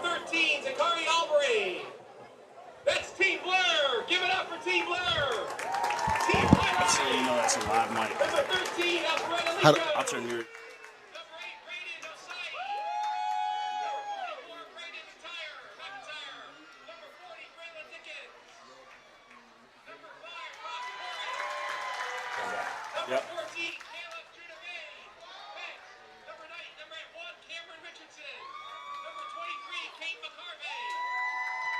13, Zakari Albury. That's Team Blair. Give it up for Team Blair. Team Blair. So you know that's a live mic. Number 13, Alfredo. I'll turn your. Number 8, Brayden Osai. Number 44, Brayden McIntyre. Number 40, Braylon Dickens. Number 5, Ross Torres. Number 14, Caleb Judavay. Number 1, Cameron Richardson. Number 23, Kate McCarvey.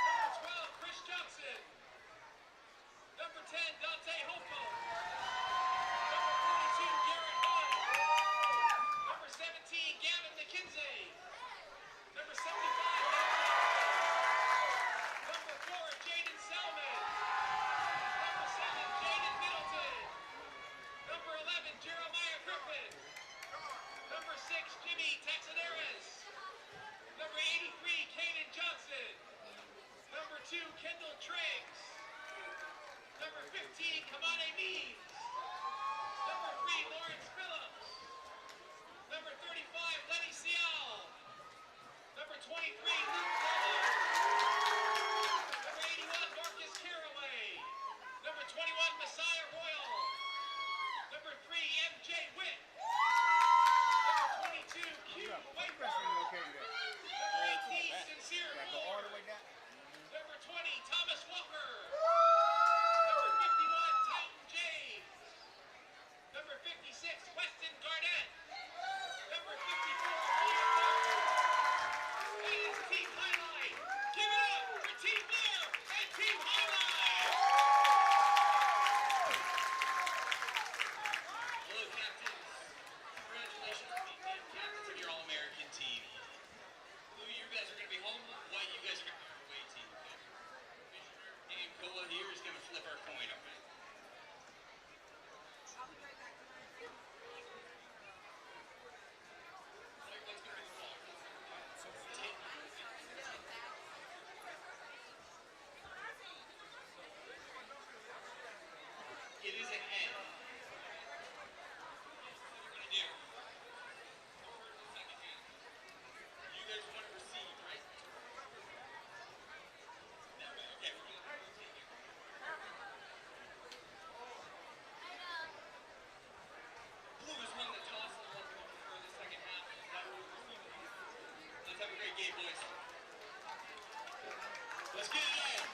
Number 12, Chris Johnson. Number 10, Dante Hopeful. Number 42, Garrett Hunt. Number 17, Gavin McKinsey. Number 75, Number 4, Jaden Selman. Number 7, Jaden Middleton. Number 11, Jeremiah Griffin. Number 6, Jimmy Taxoneris. Number 83, Kaden Johnson. Number 2, Kendall Triggs. Number 15, Kamane Means. Number 3, Lawrence Phillips. Number 35, Lenny Seal. Number 23, Luke Lowe. Number 81, Marcus Caraway. Number 21, Messiah Royal. Number 3, MJ Witt. Number 22, Q Whiteford. Number 18, Sincere Moore. Number 20, Thomas Walker. Number 51, Titan James. Number 56, Weston Garnett. Number 54, William Barnes. That is Team Highlight. Give it up for Team Blair and Team Highlight. Hello, captains. Congratulations to the captains of your All-American team. Blue, you guys are going to be home. White, you guys are going to be our away team. And Koa here is going to flip our coin, okay? It is an N. What are you going to do? Second hand. You guys want to receive, right? No, okay, we're going to take it. Blue is one that tosses what we prefer the second half. That will receive it. Let's have a great game, boys. Let's get it on.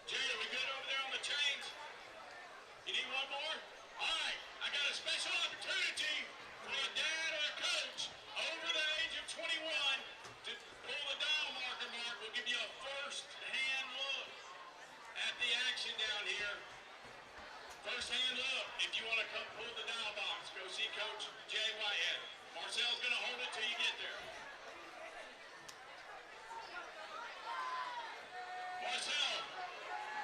Jay, are we good over there on the change? You need one more? All right, I got a special opportunity for a dad or a coach over the age of 21 to pull the dial marker, Mark. We'll give you a first-hand look at the action down here. First-hand look. If you want to come pull the dial box, go see Coach Jay Whitehead. Marcel's going to hold it till you get there. Marcel.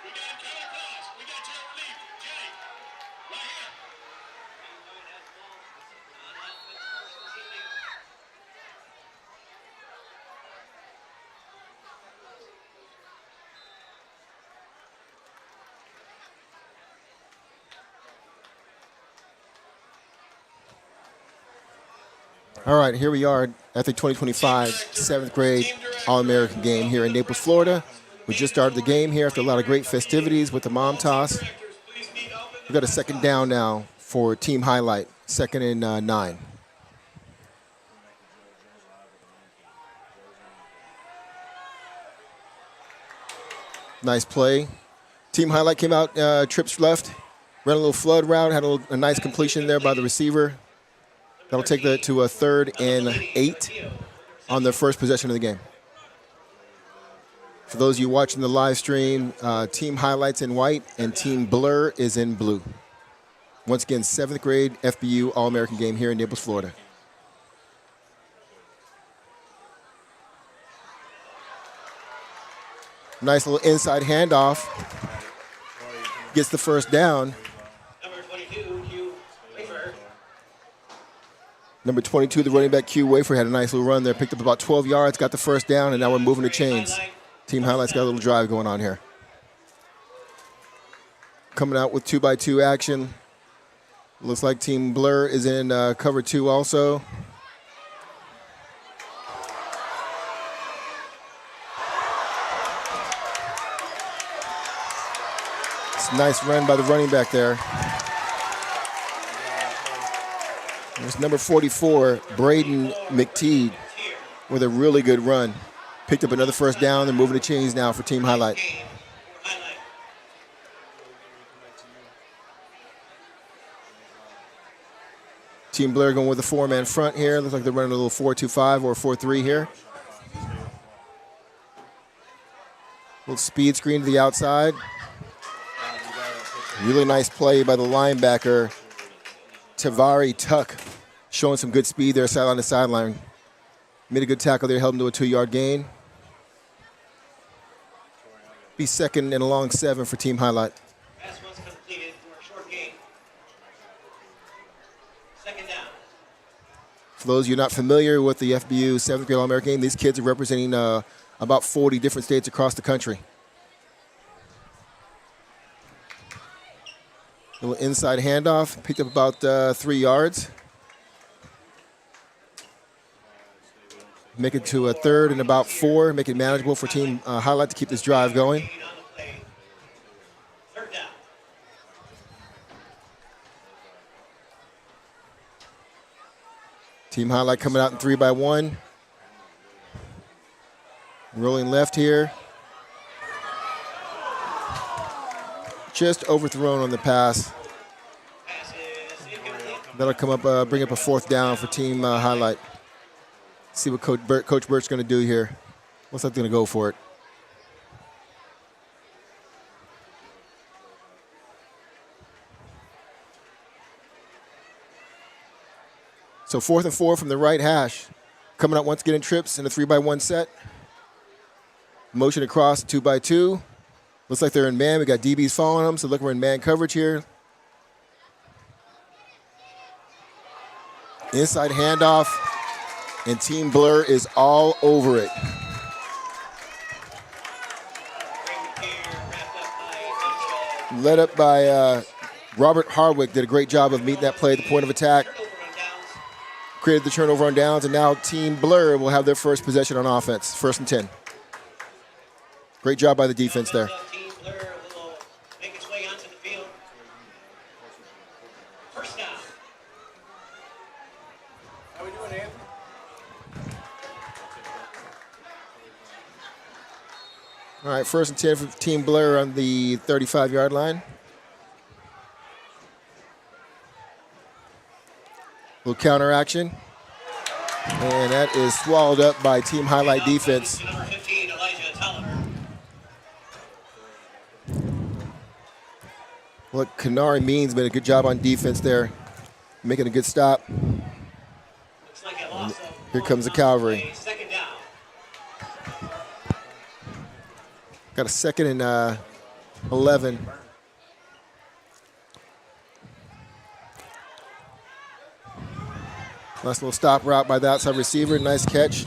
We got him coming across. We got your relief. Jay, right here. All right, here we are at the 2025 7th grade All-American game here in Naples, Florida. We just started the game here after a lot of great festivities with the mom toss. We've got a second down now for Team Highlight, 2nd and 9. Nice play. Team Highlight came out, trips left, ran a little flood route, had a nice completion there by the receiver. That'll take that to a 3rd and 8 on their first possession of the game. For those of you watching the live stream, team highlights in white and team blur is in blue. Once again, 7th grade FBU All-American game here in Naples, Florida. Nice little inside handoff. Gets the first down. Number 22, the running back Q Wafer, had a nice little run there. Picked up about 12 yards, got the first down, and now we're moving the chains. Team highlights got a little drive going on here. Coming out with 2x2 action. Looks like team blur is in cover 2 also. It's a nice run by the running back there. There's number 44, Braden McTeague, with a really good run. Picked up another first down. They're moving the chains now for team highlight. Team blur going with a 4-man front here. Looks like they're running a little 4-2-5 or 4-3 here. Little speed screen to the outside. Really nice play by the linebacker, Tavari Tuck, showing some good speed there, sideline to sideline. Made a good tackle there, held him to a 2-yard gain. Be 2nd and a long 7 for team highlight. Pass was completed for a short gain. 2nd down. For those of you not familiar with the FBU 7th grade All-American game, these kids are representing about 40 different states across the country. Little inside handoff, picked up about 3 yards. Make it to a 3rd and about 4, make it manageable for team highlight to keep this drive going. 3rd down. Team highlight coming out in 3x1. Rolling left here. Just overthrown on the pass. That'll come up, bring up a 4th down for team highlight. See what Coach Burt's going to do here. Looks like they're going to go for it. So 4th and 4 from the right hash. Coming up once again in trips in a 3x1 set. Motion across 2x2. Looks like they're in man. We got DBs following them, so look, we're in man coverage here. Inside handoff, and team blur is all over it. Led up by Robert Hardwick, did a great job of meeting that play at the point of attack. Created the turnover on downs, and now team blur will have their first possession on offense, 1st and 10. Great job by the defense there. Make its way onto the field. 1st down. How we doing, Anthony? All right, 1st and 10 for team blur on the 35-yard line. Little counter action. And that is swallowed up by team highlight defense. What Kanari means made a good job on defense there, making a good stop. Here comes the cavalry. 2nd down. Got a 2nd and 11. Nice little stop route by the outside receiver. Nice catch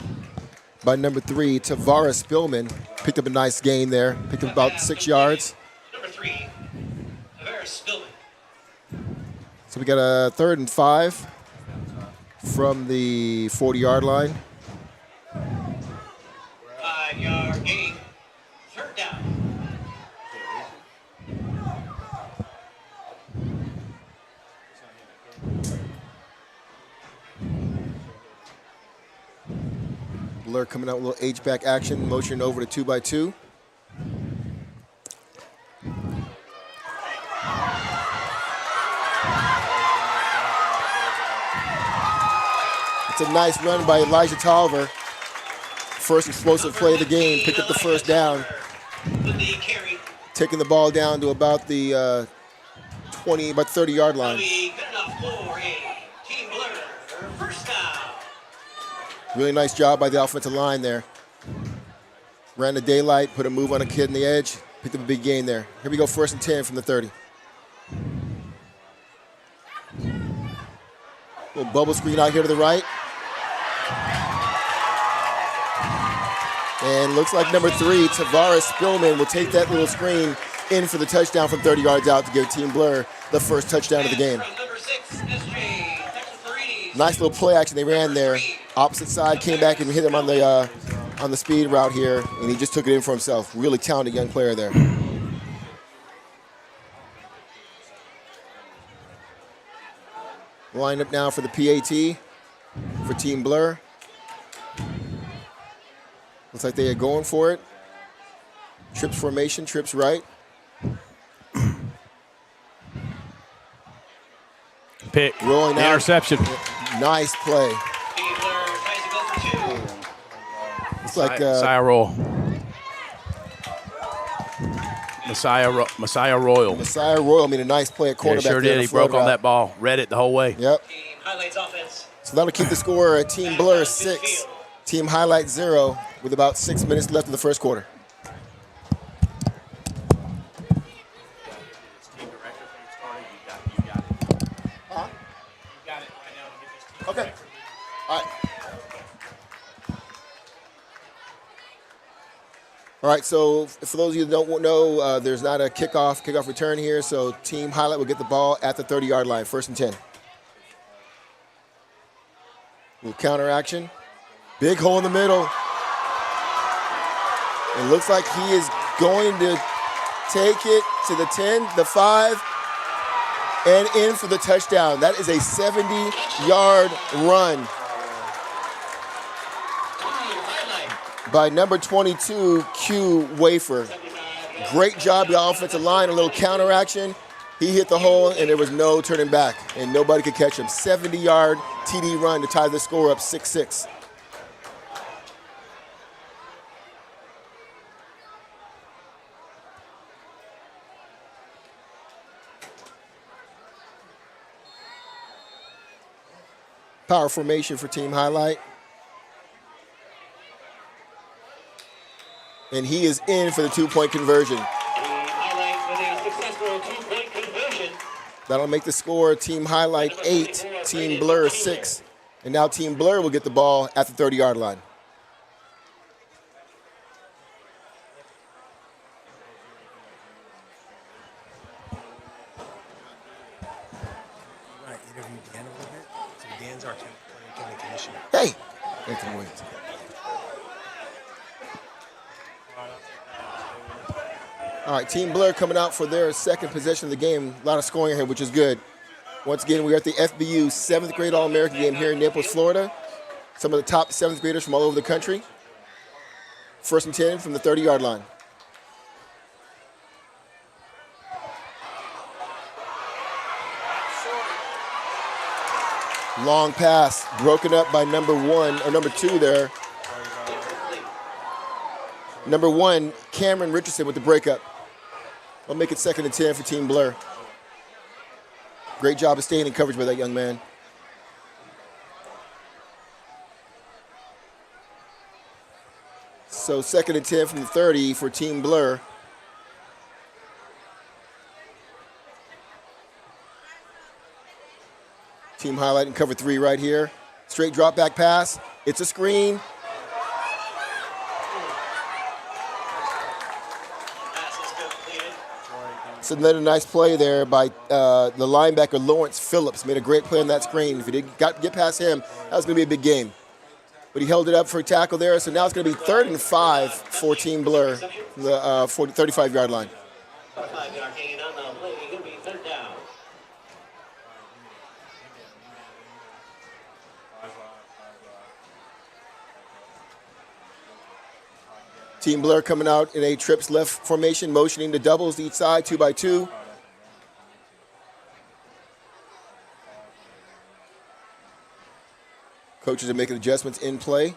by number 3, Tavares Spillman. Picked up a nice gain there. Picked up about 6 yards. Number 3, Tavares Spillman. So we got a 3rd and 5 from the 40-yard line. 5-yard gain. 3rd down. Blur coming out with a little H-back action, motion over to 2x2. It's a nice run by Elijah Tolliver. First explosive play of the game. Picked up the first down. Taking the ball down to about the 30-yard line. Really nice job by the offensive line there. Ran the daylight, put a move on a kid in the edge, picked up a big gain there. Here we go, 1st and 10 from the 30. Little bubble screen out here to the right. And looks like number 3, Tavares Spillman, will take that little screen in for the touchdown from 30 yards out to give Team Blur the first touchdown of the game. Nice little play action they ran there. Opposite side, came back and hit him on the speed route here, and he just took it in for himself. Really talented young player there. Lined up now for the PAT for Team Blur. Looks like they are going for it. Trips formation, trips right. Pick. Rolling out. Interception. Nice play. It's like Messiah Royal. Messiah Royal. Messiah Royal made a nice play at cornerback. Yeah, sure did. He broke on that ball. Read it the whole way. Yep. So that'll keep the score at Team Blur 6, Team Highlight 0, with about 6 minutes left in the first quarter. Okay. All right. All right, so for those of you that don't know, there's not a kickoff return here, so Team Highlight will get the ball at the 30-yard line, 1st and 10. Little counter action. Big hole in the middle. It looks like he is going to take it to the 10, the 5, and in for the touchdown. That is a 70-yard run by number 22, Q Wafer. Great job, the offensive line, a little counter action. He hit the hole, and there was no turning back, and nobody could catch him. 70-yard TD run to tie the score up 6-6. Power formation for Team Highlight. And he is in for the 2-point conversion. That'll make the score Team Highlight 8, Team Blur 6. And now Team Blur will get the ball at the 30-yard line. Hey, Anthony Williams. All right, Team Blur coming out for their second possession of the game. A lot of scoring here, which is good. Once again, we're at the FBU 7th grade All-American game here in Naples, Florida. Some of the top 7th graders from all over the country. 1st and 10 from the 30-yard line. Long pass, broken up by number 2 there. Number 1, Cameron Richardson with the breakup. I'll make it 2nd and 10 for Team Blur. Great job of staying in coverage by that young man. So 2nd and 10 from the 30 for Team Blur. Team Highlight in cover 3 right here. Straight drop back pass. It's a screen. It's another nice play there by the linebacker, Lawrence Phillips. Made a great play on that screen. If he didn't get past him, that was going to be a big game. But he held it up for a tackle there, so now it's going to be 3rd and 5 for Team Blur, the 35-yard line. Team Blur coming out in a trips left formation, motioning the doubles to each side, 2x2. Coaches are making adjustments in play.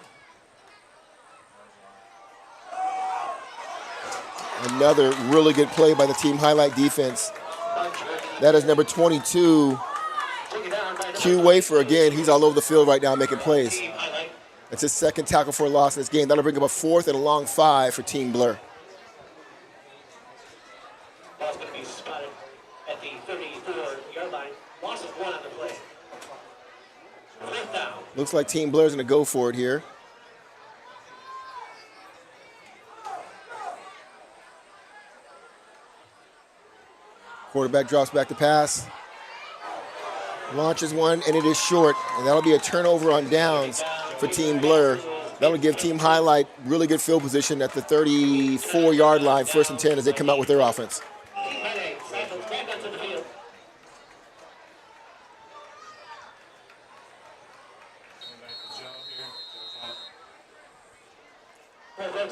Another really good play by the team highlight defense. That is number 22, Q Wafer again. He's all over the field right now making plays. That's his second tackle for a loss in this game. That'll bring up a 4th and a long 5 for Team Blur. Ball's going to be spotted at the 34-yard line. Loss of 1 on the play. 5th down. Looks like Team Blur's going to go for it here. Quarterback drops back to pass. Launches one, and it is short. And that'll be a turnover on downs for Team Blur. That'll give Team Highlight really good field position at the 34-yard line, 1st and 10, as they come out with their offense.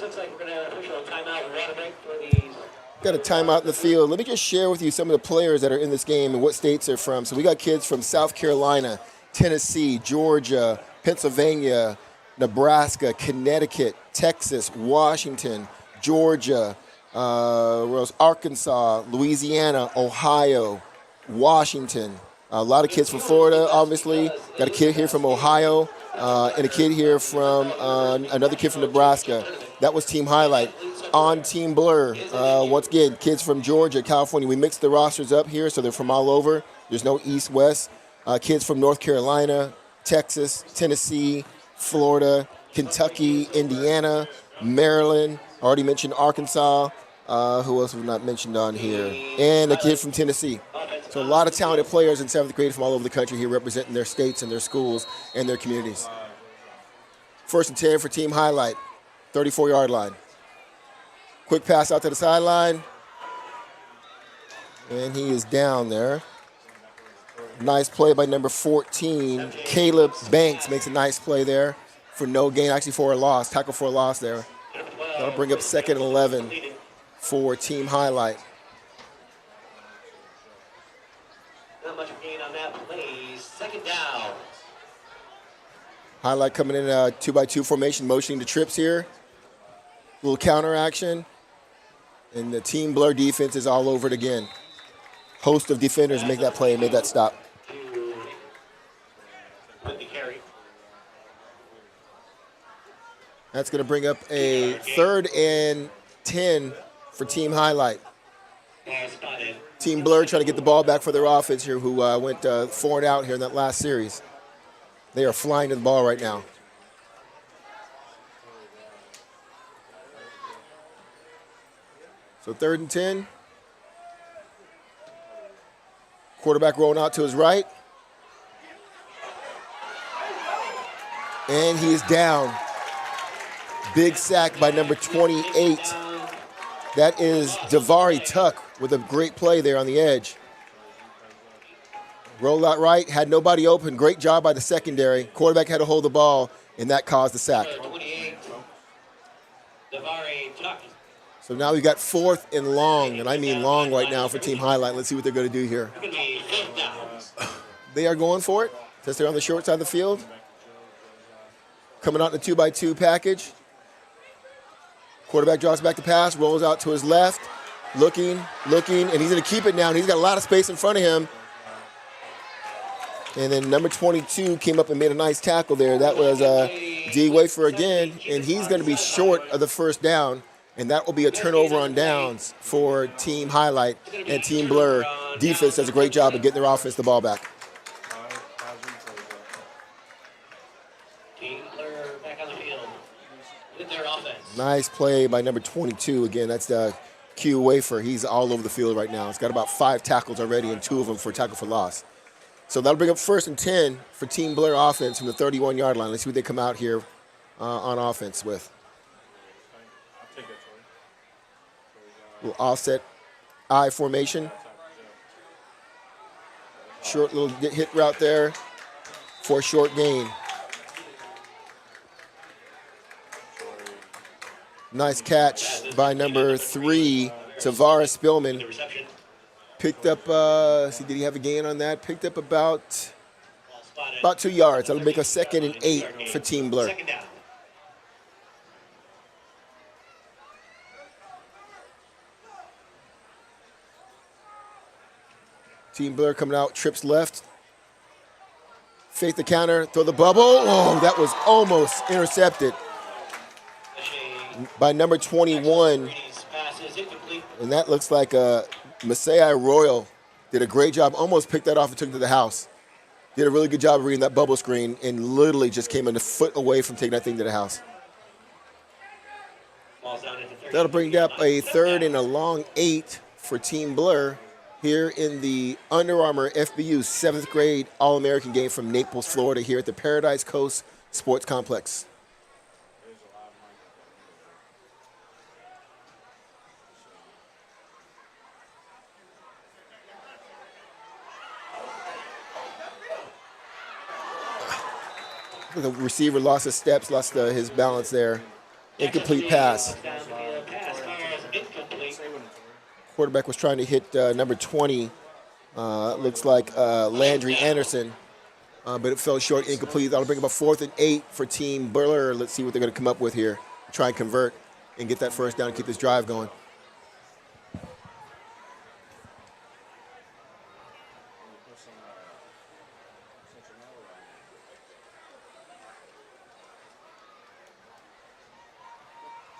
Looks like we're going to have an official timeout. Water break for these. Got a timeout in the field. Let me just share with you some of the players that are in this game and what states they're from. So we got kids from South Carolina, Tennessee, Georgia, Pennsylvania, Nebraska, Connecticut, Texas, Washington, Georgia, Arkansas, Louisiana, Ohio, Washington. A lot of kids from Florida, obviously. Got a kid here from Ohio and a kid here from another kid from Nebraska. That was Team Highlight. On Team Blur, once again, kids from Georgia, California. We mixed the rosters up here, so they're from all over. There's no east-west. Kids from North Carolina, Texas, Tennessee, Florida, Kentucky, Indiana, Maryland. I already mentioned Arkansas. Who else have we not mentioned on here? And a kid from Tennessee. So a lot of talented players in 7th grade from all over the country here representing their states and their schools and their communities. 1st and 10 for Team Highlight, 34-yard line. Quick pass out to the sideline. And he is down there. Nice play by number 14. Caleb Banks makes a nice play there for no gain, actually for a loss. Tackle for a loss there. That'll bring up 2nd and 11 for Team Highlight. Not much gain on that play. 2nd down. Highlight coming in a 2-by-2 formation, motioning to trips here. Little counter action. And the Team Blur defense is all over it again. Host of defenders make that play and made that stop. That's going to bring up a 3rd and 10 for Team Highlight. Team Blur trying to get the ball back for their offense here, who went 4 and out here in that last series. They are flying to the ball right now. So 3rd and 10. Quarterback rolling out to his right. And he is down. Big sack by number 28. That is Davari Tuck with a great play there on the edge. Rolled out right, had nobody open. Great job by the secondary. Quarterback had to hold the ball, and that caused the sack. 28. Davari Tuck. So now we've got 4th and long, and I mean long right now for Team Highlight. Let's see what they're going to do here. They are going for it, since they're on the short side of the field. Coming out in the 2-by-2 package. Quarterback drops back to pass, rolls out to his left, looking, and he's going to keep it now. And he's got a lot of space in front of him. And then number 22 came up and made a nice tackle there. That was D. Wafer again, and he's going to be short of the 1st down. And that will be a turnover on downs for Team Highlight, and Team Blur defense does a great job of getting their offense the ball back. Team Blur back on the field with their offense. Nice play by number 22. Again, that's the Q Wafer. He's all over the field right now. He's got about 5 tackles already and 2 of them for tackle for loss. So that'll bring up 1st and 10 for Team Blur offense from the 31-yard line. Let's see what they come out here on offense with. Little offset I formation. Short little hit route there for a short gain. Nice catch by number 3, Tavares Spillman. Picked up, did he have a gain on that? Picked up about About 2 yards. That'll make a 2nd and 8 for Team Blur. Second down. Team Blur coming out, trips left. Fake the counter, throw the bubble. Oh, that was almost intercepted by number 21. Pass is incomplete. And that looks like Masai Royal did a great job. Almost picked that off and took it to the house. Did a really good job of reading that bubble screen and literally just came in a foot away from taking that thing to the house. Ball's down at the 30. That'll bring up a 3rd and a long 8 for Team Blur here in the Under Armour FBU 7th grade All-American game from Naples, Florida, here at the Paradise Coast Sports Complex. The receiver lost his steps, lost his balance there. Incomplete pass. Quarterback was trying to hit number 20. Looks like Landry Anderson, but it fell short, incomplete. That'll bring up a 4th and 8 for Team Blur. Let's see what they're going to come up with here. Try and convert and get that first down and keep this drive going.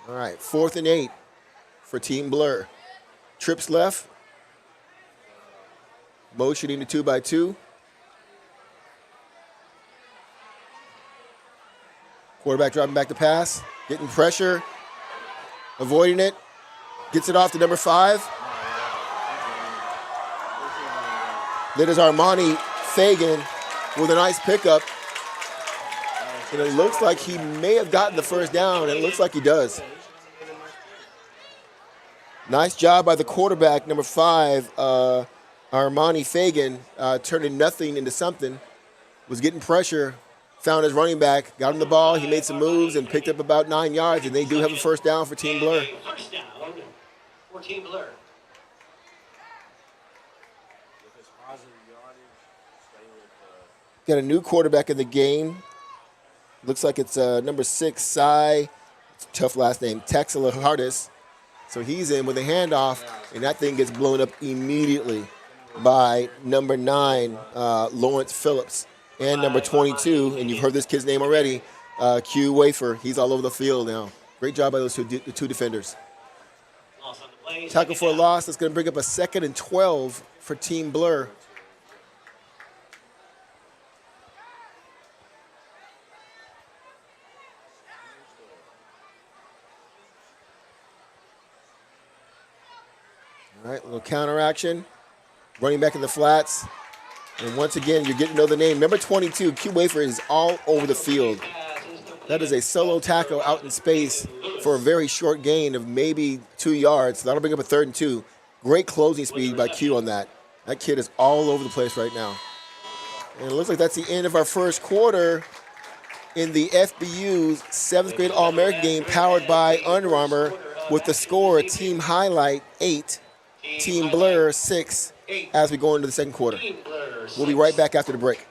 All right, 4th and 8 for Team Blur. Trips left. Motioning to 2x2. Quarterback driving back to pass. Getting pressure. Avoiding it. Gets it off to number 5. That is Armani Fagan with a nice pickup. And it looks like he may have gotten the first down. It looks like he does. Nice job by the quarterback, number 5, Armani Fagan, turning nothing into something. Was getting pressure, found his running back, got him the ball. He made some moves and picked up about 9 yards, and they do have a first down for Team Blur. First down for Team Blur. Got a new quarterback in the game. Looks like it's number 6, Cy, tough last name, Texalahardis. So he's in with a handoff, and that thing gets blown up immediately by number 9, Lawrence Phillips, and number 22, and you've heard this kid's name already, Q Wafer. He's all over the field now. Great job by those two defenders. Tackle for a loss. That's going to bring up a 2nd and 12 for Team Blur. All right, a little counter action. Running back in the flats. And once again, you're getting to know the name. Number 22, Q Wafer, is all over the field. That is a solo tackle out in space for a very short gain of maybe 2 yards. That'll bring up a 3rd and 2. Great closing speed by Q on that. That kid is all over the place right now. And it looks like that's the end of our first quarter in the FBU's 7th grade All-American game powered by Under Armour with the score team highlight 8. Team Blur 6 as we go into the second quarter. We'll be right back after the break.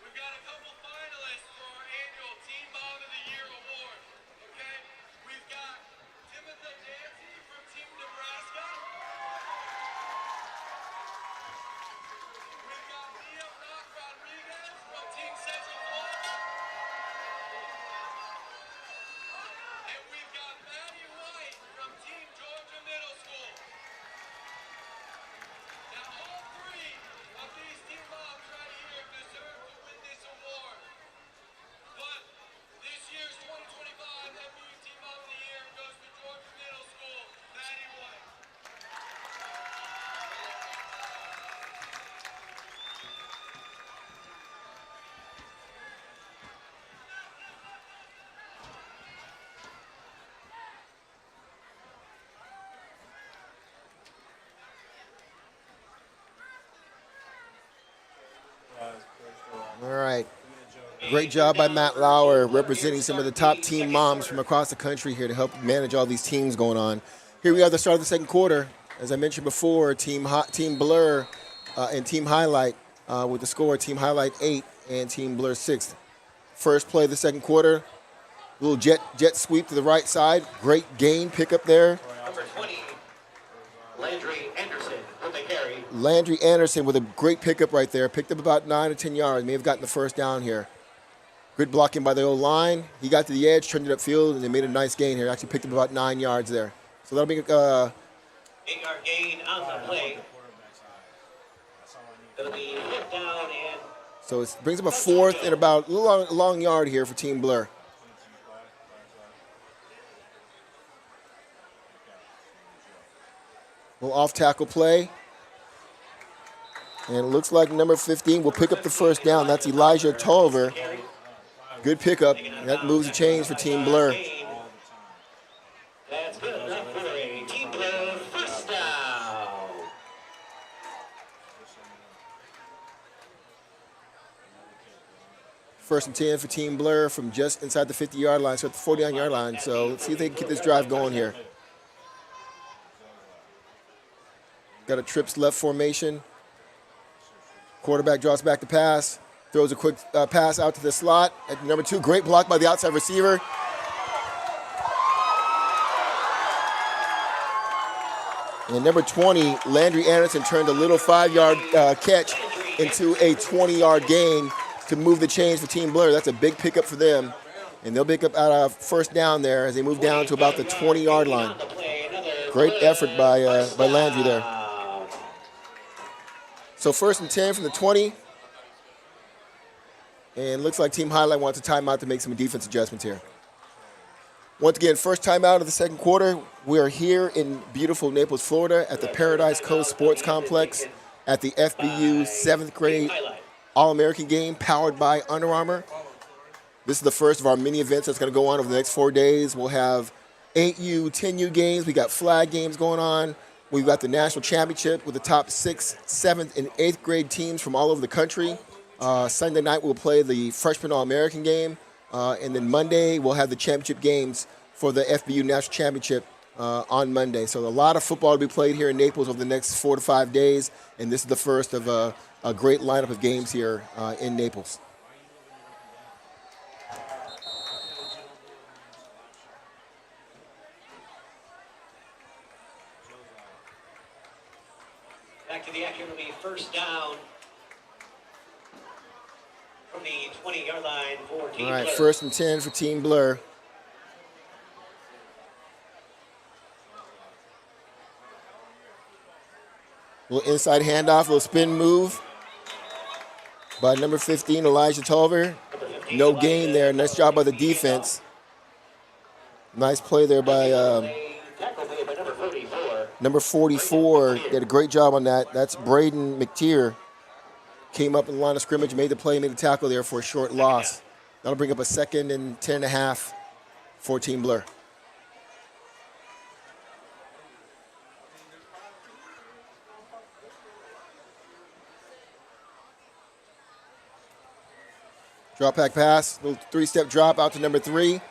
We've got a couple finalists for our annual Team Bomb of the Great job by Matt Lauer representing some of the top team moms from across the country here to help manage all these teams going on. Here we are at the start of the second quarter. As I mentioned before, Team Blur and Team Highlight with the score, Team Highlight 8 and Team Blur 6. First play of the second quarter, little jet sweep to the right side. Great gain pickup there. Number 20, Landry Anderson with the carry. Landry Anderson with a great pickup right there. Picked up about 9 or 10 yards. May have gotten the first down here. Good blocking by the O-line. He got to the edge, turned it upfield, and they made a nice gain here. Actually picked up about 9 yards there. So that'll be 8-yard gain on the play. It'll be hit down and so it brings up a fourth and about a little long yard here for Team Blur. Little off tackle play. And it looks like number 15 will pick up the first down. That's Elijah Tolliver. Good pickup. That moves the chains for Team Blur. that's good enough for a Team Blur first down. First and 10 for Team Blur from just inside the 50-yard line, so at the 49-yard line. So let's see if they can keep this drive going here. Got a trips left formation. Quarterback draws back the pass. Throws a quick pass out to the slot. At number 2, great block by the outside receiver. And number 20, Landry Anderson turned a little 5-yard catch into a 20-yard gain to move the chains for Team Blur. That's a big pickup for them. And they'll pick up out of first down there as they move down to about the 20-yard line. Great effort by Landry there. So first and 10 from the 20. And looks like Team Highlight wants a timeout to make some defense adjustments here. Once again, first timeout of the second quarter. We are here in beautiful Naples, Florida at the Paradise Coast Sports Complex at the FBU 7th grade All-American game powered by Under Armour. This is the first of our mini events that's going to go on over the next 4 days. We'll have 8U, 10U games. We got flag games going on. We've got the national championship with the top 6th, 7th, and 8th grade teams from all over the country. Sunday night we'll play the freshman All-American game. And then Monday we'll have the championship games for the FBU national championship on Monday. So a lot of football to be played here in Naples over the next 4 to 5 days. And this is the first of a great lineup of games here in Naples. Back to the action will be first down from the 20-yard line for Team All right, Blur. first and 10 for Team Blur. Little inside handoff, little spin move by number 15, Elijah Tolliver. No gain there. Nice job by the defense. Nice play there by Tackle made by number 44. number 44. Did a great job on that. That's Braden McTeer. Came up in the line of scrimmage, made the play, made the tackle there for a short loss. That'll bring up a 2nd and 10.5 for Team Blur. Drop back pass, little 3-step drop out to number 3.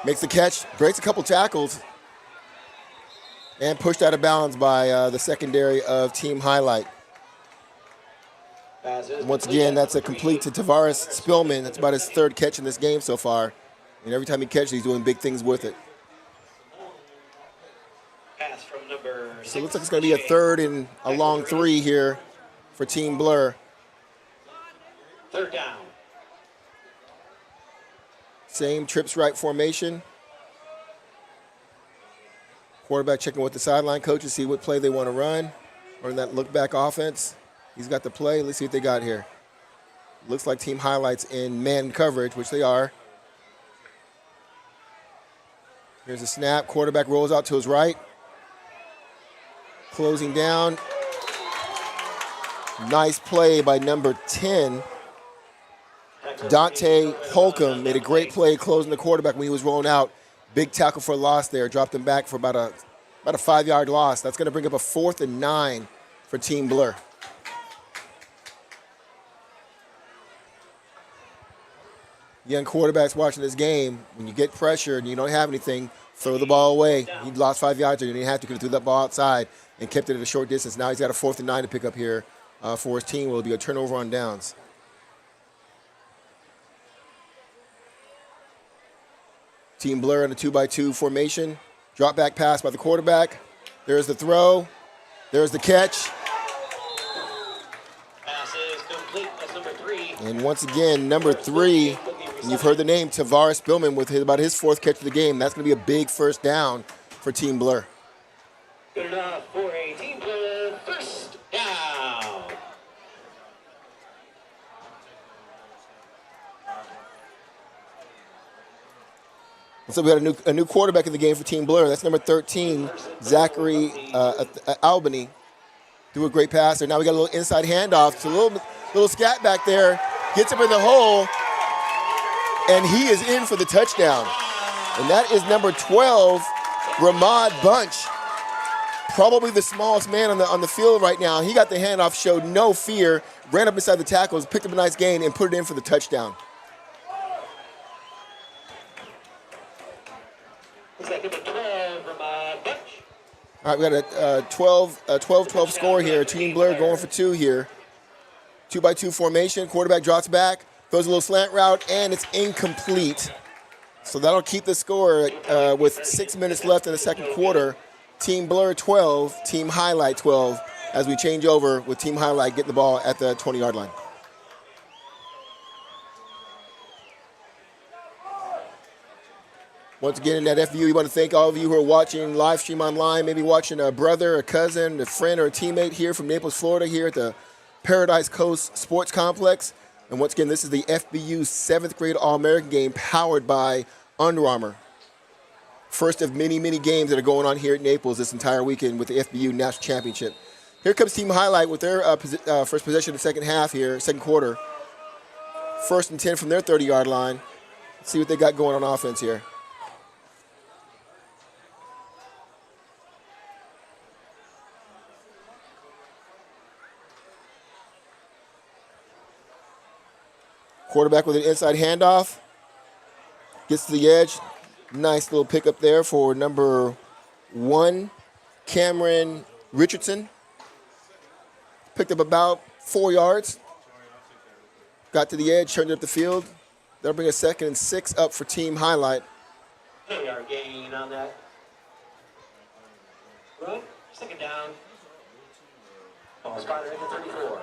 Makes the catch, breaks a couple tackles, and pushed out of bounds by the secondary of Team Highlight. Once again, that's a complete to Tavares Spillman. That's about his 3rd catch in this game so far. And every time he catches, he's doing big things with it. Pass from number So it looks like it's going to be a 3rd and a long 3 here for Team Blur. 3rd down. Same trips right formation. Quarterback checking with the sideline coaches, see what play they want to run. Running that look back offense. He's got the play. Let's see what they got here. Looks like Team Highlights in man coverage, which they are. Here's a snap. Quarterback rolls out to his right. Closing down. Nice play by number 10. Dante Holcomb made a great play closing the quarterback when he was rolling out. Big tackle for a loss there. Dropped him back for about a 5-yard loss. That's going to bring up a 4th and 9 for Team Blur. young quarterbacks watching this game, when you get pressure and you don't have anything, throw the ball away. He lost 5 yards there. You didn't have to. Could have threw that ball outside and kept it at a short distance. Now he's got a 4th and 9 to pick up here for his team. Will be a turnover on downs. Team Blur in a 2-by-2 formation. Drop back pass by the quarterback. There's the throw. There's the catch. Pass is complete. That's number 3. And once again, number 3, and you've heard the name, Tavares Spillman, with about his 4th catch of the game. That's going to be a big first down for Team Blur. Good enough for a Team Blur first down. So we got a new quarterback in the game for Team Blur. That's number 13, Zachary Albany. Threw a great pass there. Now we got a little inside handoff. It's a little scat back there. Gets up in the hole, and he is in for the touchdown. And that is number 12, Ramad Bunch. Probably the smallest man on the field right now. He got the handoff, showed no fear, ran up inside the tackles, picked up a nice gain, and put it in for the touchdown. Looks like number 12 from Bunch. All right, we got a 12-12 score here. Team Blur going for 2 here. 2-by-2 formation. Quarterback drops back, throws a little slant route, and it's incomplete. So that'll keep the score with 6 minutes left in the second quarter. Team Blur 12, Team Highlight 12, as we change over with Team Highlight getting the ball at the 20-yard line. Once again, in that FBU, we want to thank all of you who are watching live stream online, maybe watching a brother, a cousin, a friend, or a teammate here from Naples, Florida, here at the Paradise Coast Sports Complex. And once again, this is the FBU 7th grade All-American game powered by Under Armour. First of many, many games that are going on here at Naples this entire weekend with the FBU National Championship. Here comes Team Highlight with their first possession of the second half here, second quarter. 1st and 10 from their 30-yard line. Let's see what they got going on offense here. Quarterback with an inside handoff. Gets to the edge. Nice little pickup there for number 1, Cameron Richardson. Picked up about 4 yards. Got to the edge, turned it up the field. That'll bring a 2nd and 6 up for Team Highlight. 2-yard gain on that. Run, 2nd down. Ball spotted at the 34.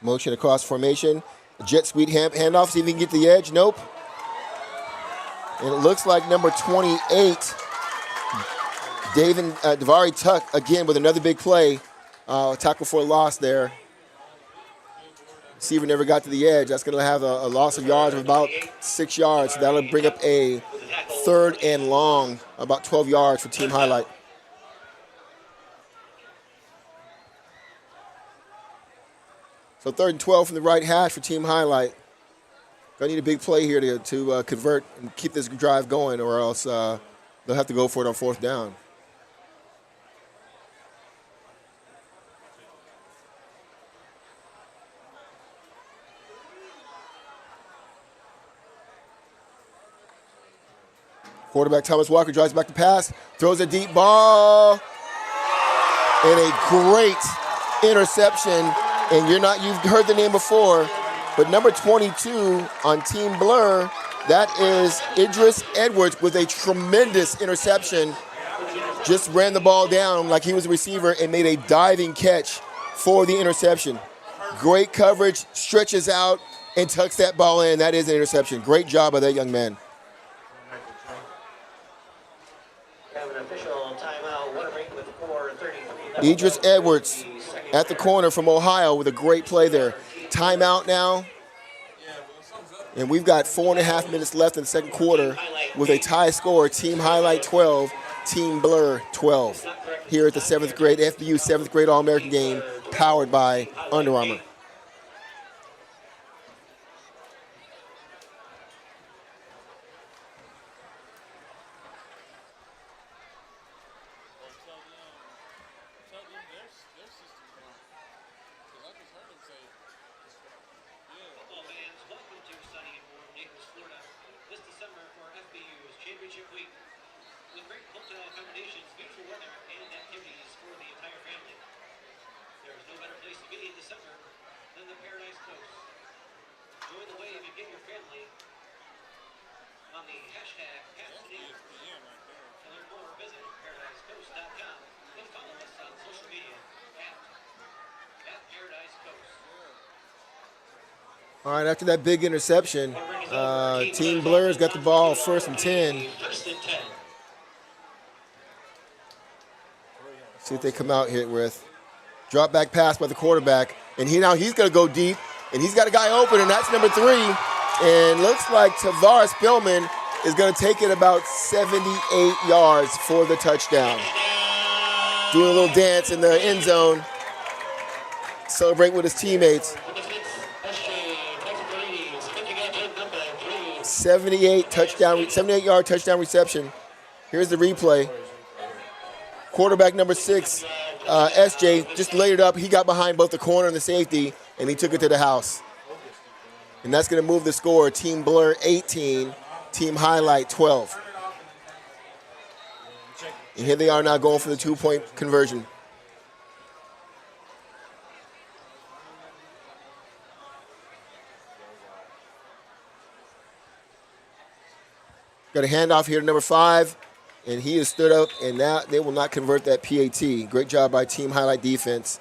Motion across formation. Jet sweep handoff. See if he can get to the edge. Nope. And it looks like number 28, Davari Tuck, again with another big play. Tackle for a loss there. Receiver never got to the edge. That's going to have a loss of yards of about 6 yards. So that'll bring up a 3rd and long, about 12 yards for Team Highlight. So 3rd and 12 from the right hash for Team Highlight. Gonna need a big play here to convert and keep this drive going, or else they'll have to go for it on 4th down. Quarterback Thomas Walker drives back to pass, throws a deep ball, and a great interception. And you've heard the name before, but number 22 on Team Blur, that is Idris Edwards with a tremendous interception. Just ran the ball down like he was a receiver and made a diving catch for the interception. Great coverage, stretches out, and tucks that ball in. That is an interception. Great job by that young man. Idris Edwards at the corner from Ohio with a great play there. Timeout now. And we've got 4.5 minutes left in the second quarter with a tie score. Team Highlight 12, Team Blur 12. Here at the 7th grade, FBU 7th grade All-American game powered by Under Armour. the Paradise Coast. Join the wave and get your family on the hashtag #PassToday. To learn more, visit ParadiseCoast.com and follow us on social media at Paradise Coast. All right, after that big interception, Team Blur's got the ball 1st and 10. First and 10. See what they come out here with. Drop back pass by the quarterback. And he's going to go deep. And he's got a guy open, and that's number 3. And looks like Tavares Spillman is going to take it about 78 yards for the touchdown. Doing a little dance in the end zone. Celebrate with his teammates. 78-yard touchdown reception. Here's the replay. Quarterback number 6, SJ, just laid it up. He got behind both the corner and the safety, and he took it to the house. And that's going to move the score. Team Blur 18, Team Highlight 12. And here they are now going for the 2-point conversion. Got a handoff here to number 5, and he has stood up, and now they will not convert that PAT. Great job by Team Highlight defense.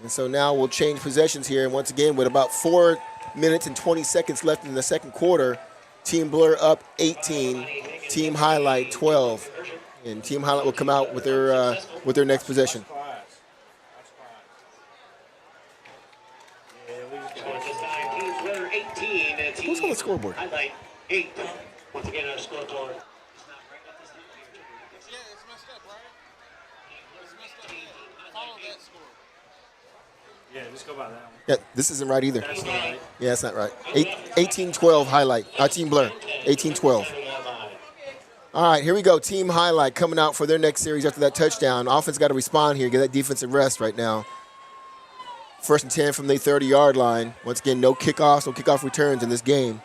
And so now we'll change possessions here, and once again, with about 4 minutes and 20 seconds left in the second quarter, Team Blur up 18, Team Highlight 12, and Team Highlight will come out with their next possession. Who's on the scoreboard? Highlight 8. Once again, our scoreboard. Yeah, just go by that one. Yeah, this isn't right either. That's not right. Yeah, it's not right. 18-12 Highlight. Team Blur, 18-12. All right, here we go. Team Highlight coming out for their next series after that touchdown. Offense got to respond here, get that defensive rest right now. 1st and 10 from the 30-yard line. Once again, no kickoffs, no kickoff returns in this game.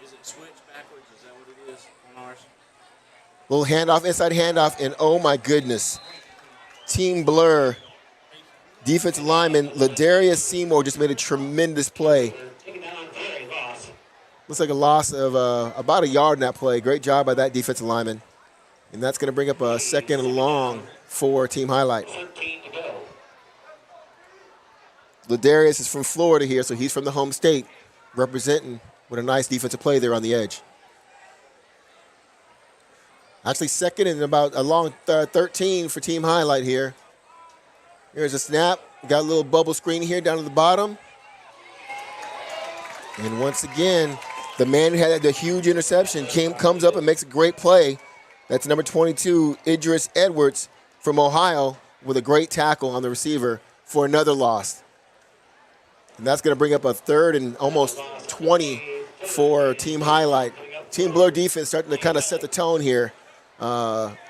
Is it switch backwards? Is that what it is on ours? Little handoff, inside handoff, and oh my goodness. Team Blur defensive lineman Ladarius Seymour just made a tremendous play. Looks like a loss of about a yard in that play. Great job by that defensive lineman. And that's going to bring up a 2nd and long for Team Highlight. Ladarius is from Florida here, so he's from the home state, representing with a nice defensive play there on the edge. Actually, 2nd and about a long 13 for Team Highlight here. Here's a snap. Got a little bubble screen here down at the bottom. And once again, the man who had the huge interception comes up and makes a great play. That's number 22, Idris Edwards from Ohio, with a great tackle on the receiver for another loss. And that's going to bring up a 3rd and almost 20 for Team Highlight. Team Blur defense starting to kind of set the tone here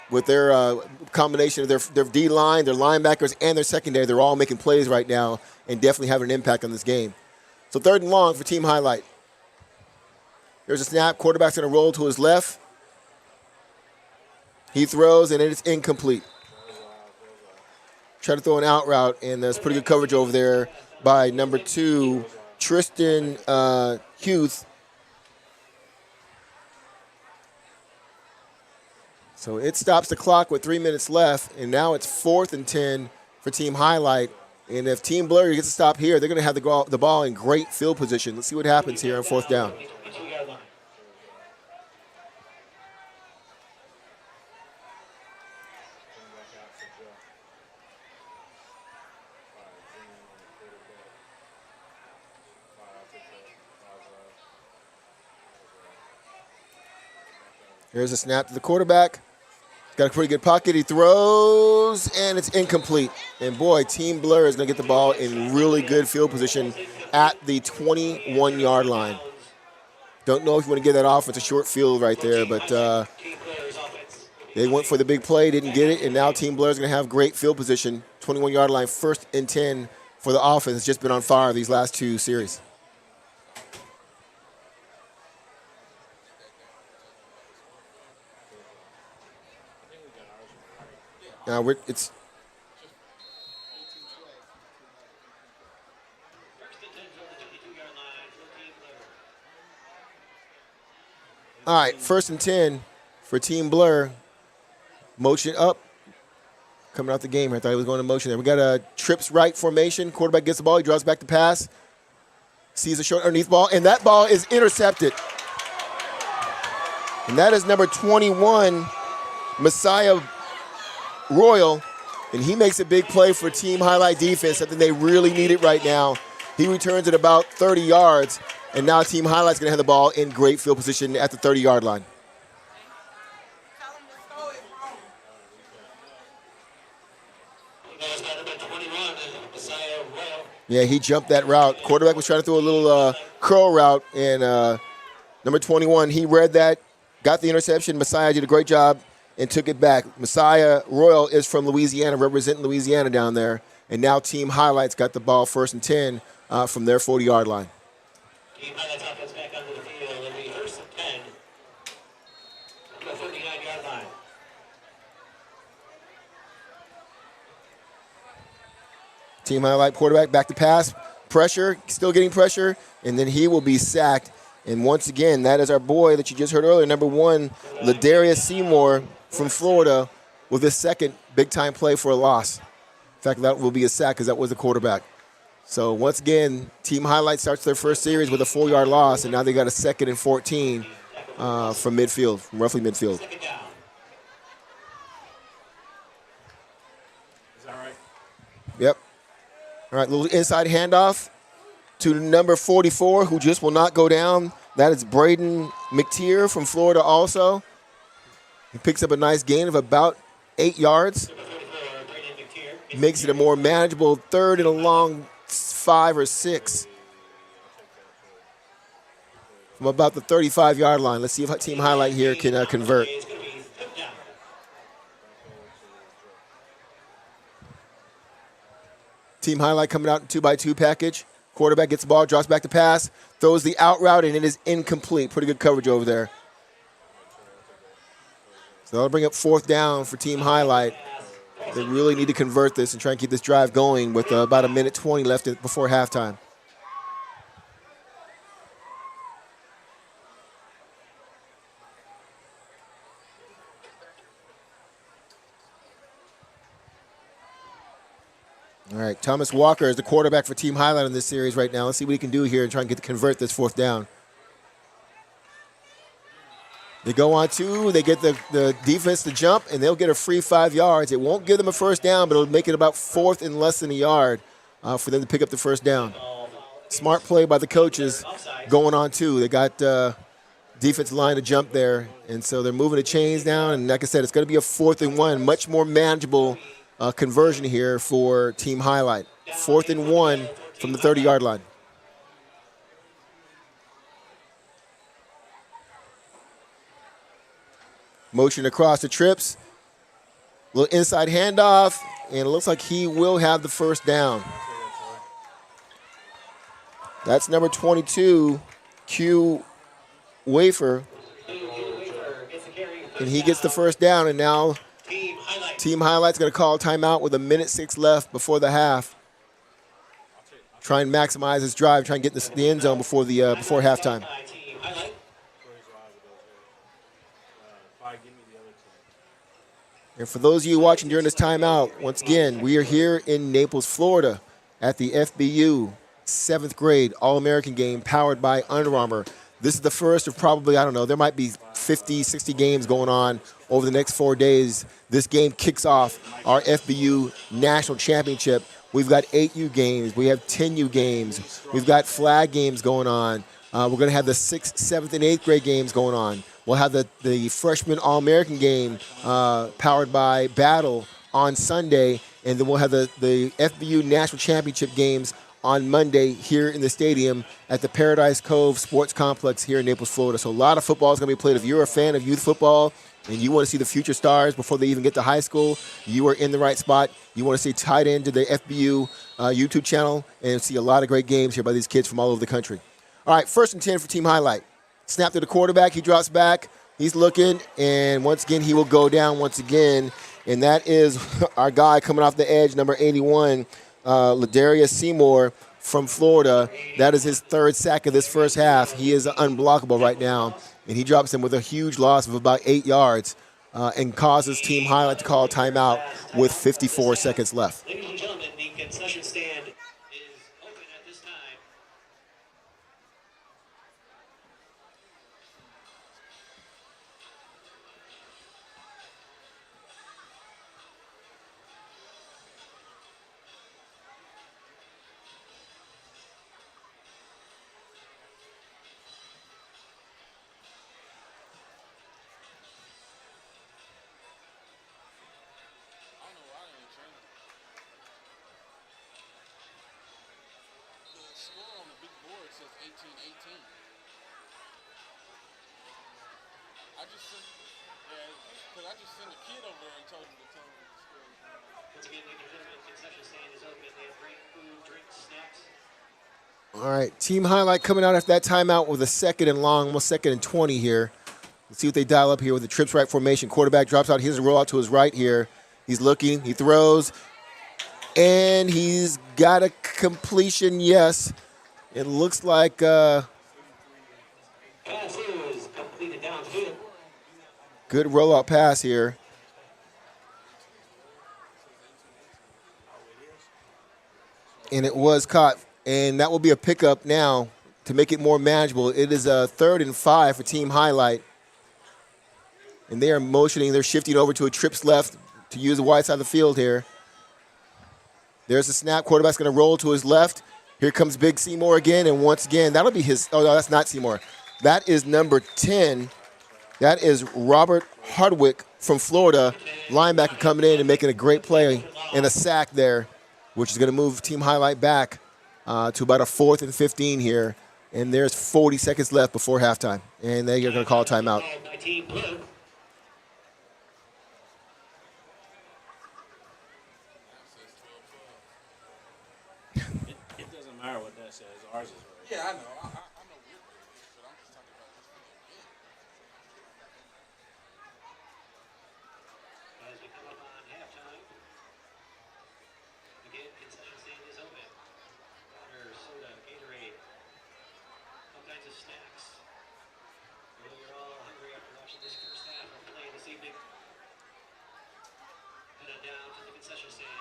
with their combination of their D-line, their linebackers, and their secondary. They're all making plays right now and definitely having an impact on this game. So 3rd and long for Team Highlight. There's a snap. Quarterback's going to roll to his left. He throws, and it's incomplete. Try to throw an out route, and there's pretty good coverage over there by number 2, Tristan Hughes. So it stops the clock with 3 minutes left, and now it's 4th and 10 for Team Highlight. And if Team Blur gets to stop here, they're going to have the ball in great field position. Let's see what happens here on 4th down. Here's a snap to the quarterback. Got a pretty good pocket. He throws, and it's incomplete. And, boy, Team Blur is going to get the ball in really good field position at the 21-yard line. Don't know if you want to give that off. It's a short field right there, but they went for the big play, didn't get it, and now Team Blur is going to have great field position. 21-yard line, 1st and 10 for the offense. It's just been on fire these last 2 series. Now it's All right, 1st and 10 for Team Blur. Motion up. Coming out the game here. I thought he was going to motion there. We got a trips right formation. Quarterback gets the ball. He draws back the pass. Sees a short underneath ball, and that ball is intercepted. And that is number 21, Messiah Royal. And he makes a big play for Team Highlight defense, something they really need it right now. He returns at about 30 yards, and now Team Highlight's going to have the ball in great field position at the 30-yard line. Yeah, he jumped that route. Quarterback was trying to throw a little curl route, and number 21, he read that, got the interception. Messiah did a great job and took it back. Messiah Royal is from Louisiana, representing Louisiana down there, and now Team Highlights got the ball 1st and 10 from their 40-yard line. Team Highlights offense back onto the field. It'll be 1st and 10 from the 39-yard line. Team Highlight quarterback back to pass. Pressure, still getting pressure, and then he will be sacked. And once again, that is our boy that you just heard earlier, number 1, Ladarius Seymour from Florida, with his second big-time play for a loss. In fact, that will be a sack because that was the quarterback. So once again, Team Highlight starts their first series with a 4-yard loss, and now they got a 2nd and 14 from midfield, from roughly midfield. Is that right? Yep. All right, little inside handoff to number 44, who just will not go down. That is Braden McTeer from Florida also. He picks up a nice gain of about 8 yards. Makes it a more manageable 3rd and a long 5 or 6 from about the 35-yard line. Let's see if Team Highlight here can convert. Team Highlight coming out in 2x2 package. Quarterback gets the ball, drops back to pass, throws the out route, and it is incomplete. Pretty good coverage over there. So that'll bring up 4th down for Team Highlight. They really need to convert this and try and keep this drive going with about 1:20 left before halftime. All right, Thomas Walker is the quarterback for Team Highlight in this series right now. Let's see what he can do here and try and convert this 4th down. They go on 2, they get the defense to jump, and they'll get a free 5 yards. It won't give them a 1st down, but it'll make it about 4th and less than a yard for them to pick up the 1st down. Smart play by the coaches going on 2. They got defensive line to jump there, and so they're moving the chains down. And like I said, it's going to be a 4th and 1, much more manageable conversion here for Team Highlight. 4th and 1 from the 30-yard line. Motion across the trips. Little inside handoff, and it looks like he will have the 1st down. That's number 22, Q Wafer. And he gets the 1st down, and now Team Highlight's going to call timeout with 1:06 left before the half. Try and maximize his drive, try and get the end zone before halftime. And for those of you watching during this timeout, once again, we are here in Naples, Florida at the FBU 7th grade All-American game powered by Under Armour. This is the first of probably, I don't know, there might be 50, 60 games going on over the next 4 days. This game kicks off our FBU National Championship. We've got 8U games. We have 10U games. We've got flag games going on. We're going to have the 6th, 7th, and 8th grade games going on. We'll have the freshman All-American game powered by Battle on Sunday, and then we'll have the FBU National Championship games on Monday here in the stadium at the Paradise Cove Sports Complex here in Naples, Florida. So a lot of football is going to be played. If you're a fan of youth football and you want to see the future stars before they even get to high school, you are in the right spot. You want to stay tied into the FBU YouTube channel and see a lot of great games here by these kids from all over the country. All right, 1st and 10 for Team Highlight. Snap to the quarterback. He drops back. He's looking, and once again, he will go down once again. And that is our guy coming off the edge, number 81, Ladarius Seymour from Florida. That is his 3rd sack of this first half. He is unblockable right now. and he drops him with a huge loss of about 8 yards and causes Team Highlight to call a timeout with 54 seconds left. Ladies and gentlemen, the concession stand is open at this time. The score on the big board says 18-18. I just sent a kid over there and told him to tell him the score. Once again, ladies and gentlemen, concession stand is open. They have great food, drinks, snacks. All right, Team Highlight coming out after that timeout with a second and long, almost second and 20 here. Let's see what they dial up here with the trips right formation. Quarterback drops out. Here's a rollout to his right here. He's looking. He throws. And he's got a completion, yes. It looks like Pass is completed downfield. good rollout pass here. And it was caught. And that will be a pickup now to make it more manageable. It is a 3rd and 5 for Team Highlight. And they are motioning. They're shifting over to a trips left to use the wide side of the field here. There's the snap. Quarterback's going to roll to his left. Here comes Big Seymour again. And once again, that'll be his. Oh, no, that's not Seymour. That is number 10. That is Robert Hardwick from Florida. Linebacker coming in and making a great play and a sack there, which is going to move Team Highlight back to about a 4th and 15 here. And there's 40 seconds left before halftime. And they're going to call a timeout. It doesn't matter what that says. Ours is right. Yeah, I know. I know we're great, but I'm just talking about this for the game. As we come up on halftime, again, concession stand is open. Water, soda, Gatorade, all kinds of snacks. I know you're all hungry after watching this first half of play this evening. Head on down to the concession stand.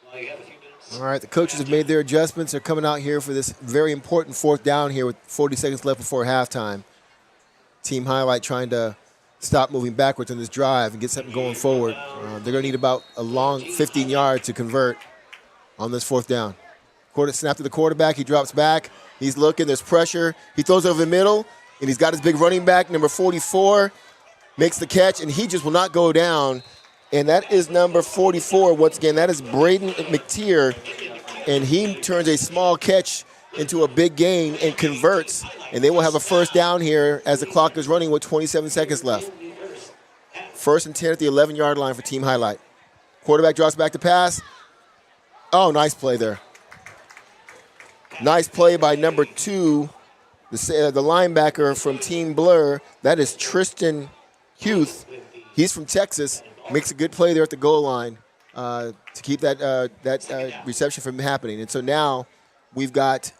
While you have a few minutes. All right, the coaches have made their adjustments. They're coming out here for this very important 4th down here with 40 seconds left before halftime. Team Highlight trying to stop moving backwards in this drive and get something going forward. They're going to need about a long 15 yards to convert on this 4th down. Snap to the quarterback. He drops back. He's looking. There's pressure. He throws over the middle, and he's got his big running back, number 44, makes the catch, and he just will not go down. And that is number 44. Once again, that is Braden McTeer. And he turns a small catch into a big gain and converts. And they will have a 1st down here as the clock is running with 27 seconds left. 1st and 10 at the 11-yard line for Team Highlight. Quarterback drops back to pass. Oh, nice play there. Nice play by number 2, the linebacker from Team Blur. That is Tristan Huth. He's from Texas. Makes a good play there at the goal line to keep that reception from happening. And so now we've got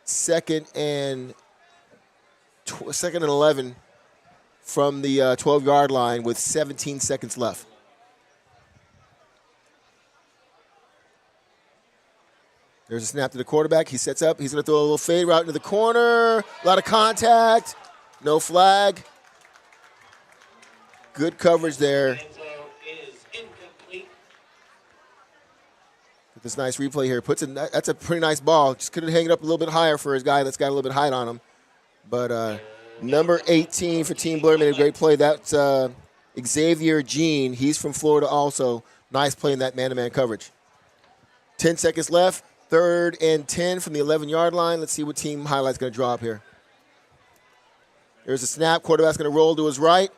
2nd and 11 from the 12-yard line with 17 seconds left. There's a snap to the quarterback. He sets up. He's going to throw a little fade route into the corner. A lot of contact. No flag. Good coverage there. This nice replay here that's a pretty nice ball. Just couldn't hang it up a little bit higher for his guy that's got a little bit of height on him. But number 18 for Team Blur made a great play. That's Xavier Jean. He's from Florida also. Nice play in that man-to-man coverage. 10 seconds left. 3rd and 10 from the 11-yard line. Let's see what Team Highlight's going to draw up here. There's a snap. Quarterback's going to roll to his right.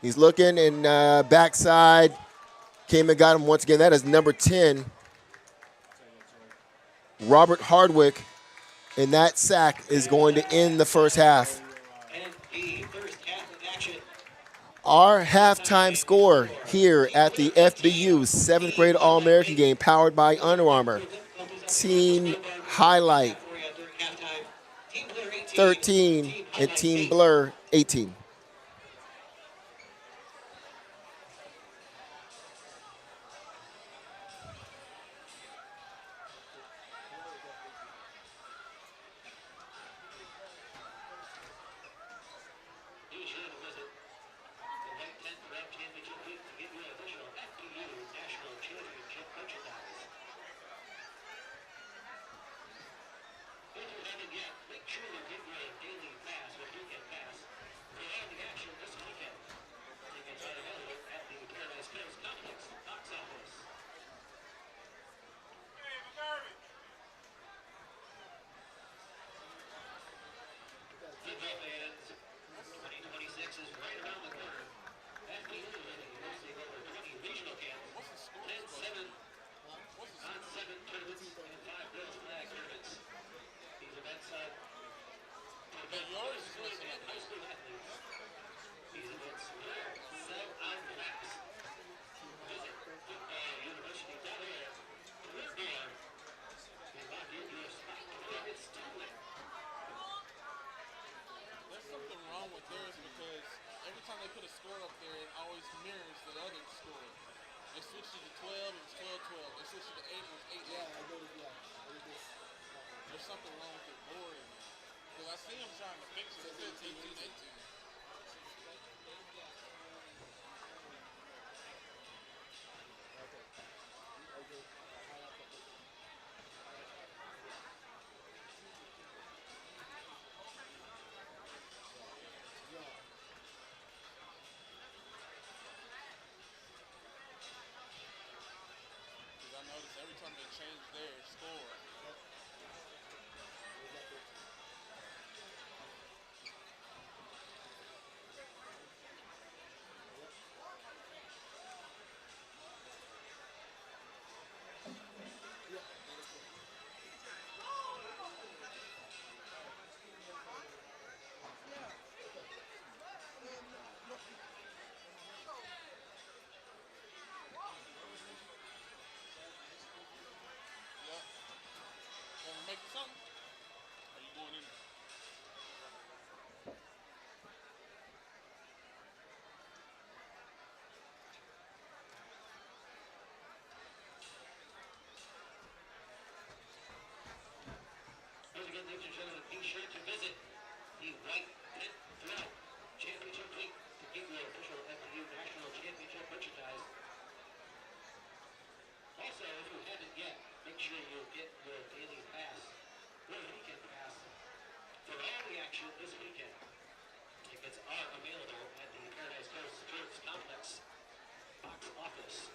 He's looking and backside. Came and got him once again. That is number 10. Robert Hardwick, and that sack is going to end the first half. Our halftime score here at the FBU 7th grade All-American game powered by Under Armour. Team Highlight 13, and Team Blur 18. Be sure to visit the White Tent Prep Championship Week to get your official FBU National Championship merchandise. If you haven't yet, make sure you get your daily pass or weekend pass for all the action this weekend. Tickets are available at the Paradise Coast Complex box office. Football fans, 2026 is right around the corner. FBU will be hosting over 20 regional camps, 10 on 7 tournaments, and 5 girls flag tournaments. These events prepare yours is boys messing and up. high school athletes. These events will sell out fast. Visit footballuniversity.org, career door, and lock in your spot before it's too late. There's something wrong with theirs because every time they put a score up there, it always mirrors the other score. They switched it to 12, it was 12-12. They switched it to 8, it was 8-8. There's something wrong with their board in there. Because I see them trying to fix it. It says 18-18. Because I notice every time they change their score, want to make it something? Are you going in there? Once again, ladies and gentlemen, be sure to visit the White Tent Thread Championship Week to get your official FBU National Championship merchandise. Also, if you haven't yet, make sure you get your daily pass or weekend pass for all the action this weekend. Tickets are available at the Paradise Coast Sports Complex box office.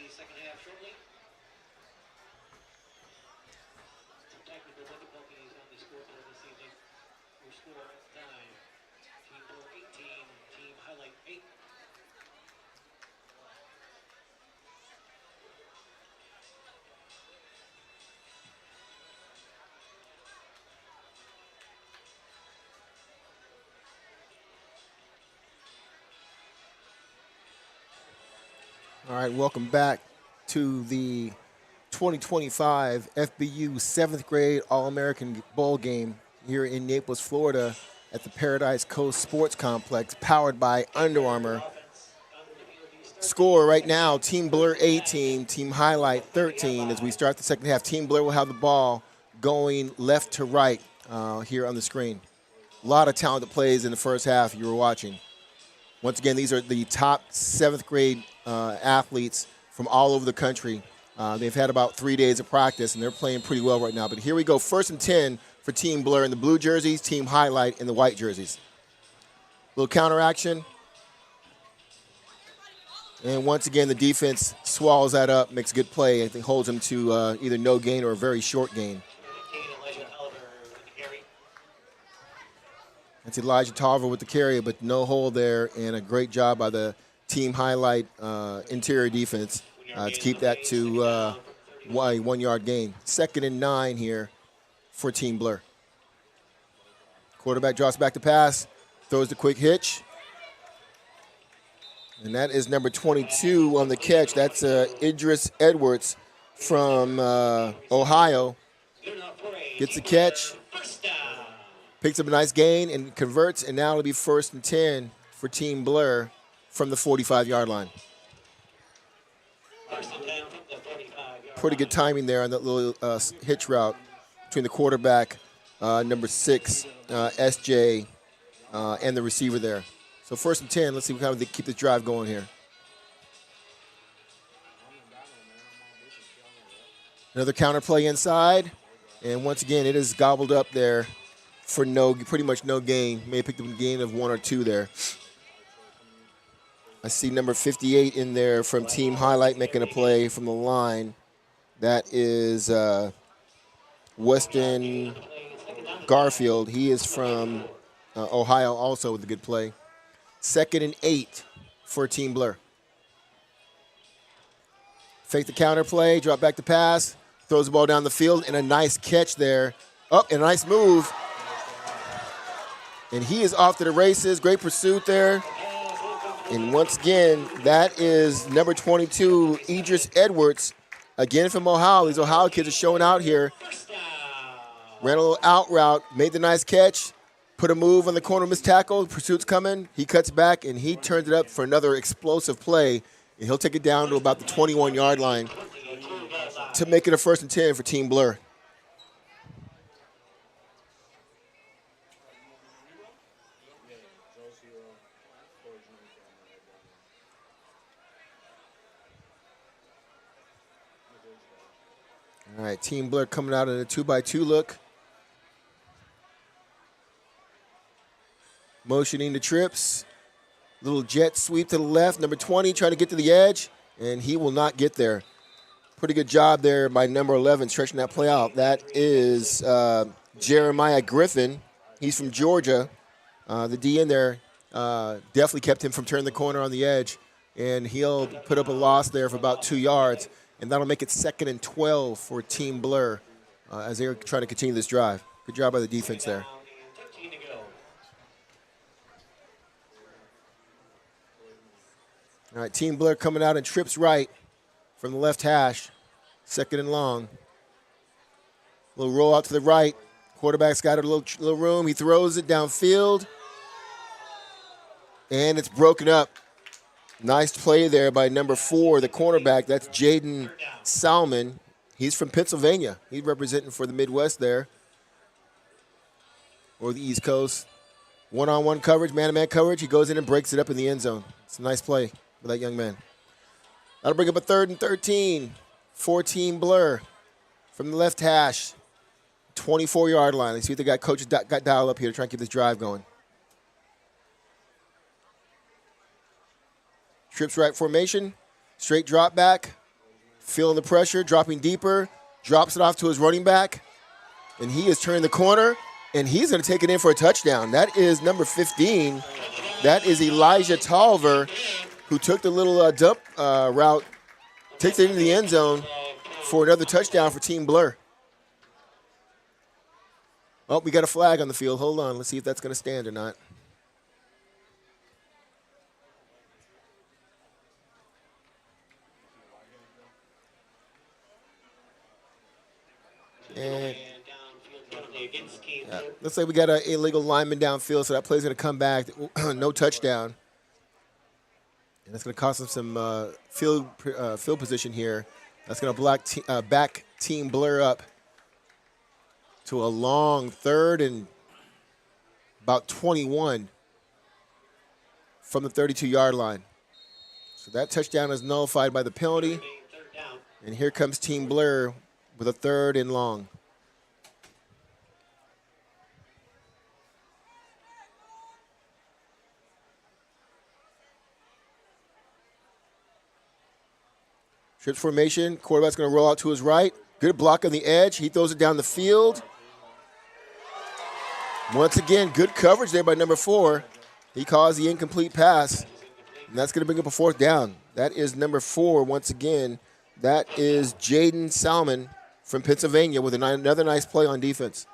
the second half shortly. Some technical difficulties on the scoreboard this evening. Your score 9. Team Blur 18, Team Highlight 8. All right, welcome back to the 2025 FBU 7th grade All-American Bowl game here in Naples, Florida at the Paradise Coast Sports Complex, powered by Under Armour. Score right now, Team Blur 18, Team Highlight 13. As we start the second half, Team Blur will have the ball going left to right here on the screen. A lot of talented plays in the first half you were watching. Once again, these are the top 7th grade athletes from all over the country. They've had about 3 days of practice, and they're playing pretty well right now. But here we go, 1st and 10 for Team Blur in the blue jerseys, Team Highlight in the white jerseys. Little counter action. And once again, the defense swallows that up, makes a good play. I think holds them to either no gain or a very short gain. That's Elijah Tolliver with the carry, but no hold there, and a great job by the Team Highlight interior defense to keep that to a 1-yard gain. 2nd and 9 here for Team Blur. Quarterback draws back to pass, throws the quick hitch. And that is number 22 on the catch. That's Idris Edwards from Ohio. Gets the catch. Picks up a nice gain and converts, and now it'll be 1st and 10 for Team Blur from the 45-yard line. Pretty good timing there on that little hitch route between the quarterback, number 6, SJ, and the receiver there. So 1st and 10, let's see how they keep this drive going here. Another counter play inside, and once again, it is gobbled up there for pretty much no gain. May have picked up a gain of 1 or 2 there. I see number 58 in there from Team Highlight making a play from the line. That is Weston Garfield. He is from Ohio also with a good play. 2nd and 8 for Team Blur. Fake the counter play, drop back to pass, throws the ball down the field, and a nice catch there. Oh, and a nice move. And he is off to the races. Great pursuit there. And once again, that is number 22, Idris Edwards, again from Ohio. These Ohio kids are showing out here. Ran a little out route, made the nice catch, put a move on the corner, missed tackle, pursuit's coming. He cuts back, and he turns it up for another explosive play. And he'll take it down to about the 21-yard line to make it a 1st and 10 for Team Blur. All right, Team Blur coming out in a 2-by-2 look. Motioning the trips. Little jet sweep to the left. Number 20 trying to get to the edge, and he will not get there. Pretty good job there by number 11 stretching that play out. That is Jeremiah Griffin. He's from Georgia. The D in there definitely kept him from turning the corner on the edge, and he'll put up a loss there for about 2 yards. And that'll make it 2nd and 12 for Team Blur as they're trying to continue this drive. Good job by the defense there. All right, Team Blur coming out and trips right from the left hash. 2nd and long. Little roll out to the right. Quarterback's got a little room. He throws it downfield. And it's broken up. Nice play there by number 4, the cornerback. That's Jaden Salmon. He's from Pennsylvania. He's representing for the Midwest there, or the East Coast. One-on-one coverage, man-to-man coverage. He goes in and breaks it up in the end zone. It's a nice play for that young man. That'll bring up a 3rd and 13 for Team Blur from the left hash, 24-yard line. Let's see if they got coaches got dialed up here to try and keep this drive going. Trips right formation, straight drop back, feeling the pressure, dropping deeper, drops it off to his running back, and he is turning the corner, and he's going to take it in for a touchdown. That is number 15. That is Elijah Tolver, who took the little dump route, takes it into the end zone for another touchdown for Team Blur. Oh, we got a flag on the field. Hold on. Let's see if that's going to stand or not. And looks like we got an illegal lineman downfield, so that play's going to come back. No touchdown. And that's going to cost them some field position here. That's going to back Team Blur up to a long 3rd and about 21 from the 32-yard line. So that touchdown is nullified by the penalty. And here comes Team Blur with a 3rd and long. Trips formation. Quarterback's going to roll out to his right. Good block on the edge. He throws it down the field. Once again, good coverage there by number 4. He calls the incomplete pass. And that's going to bring up a 4th down. That is number 4 once again. That is Jaden Salmon from Pennsylvania with another nice play on defense.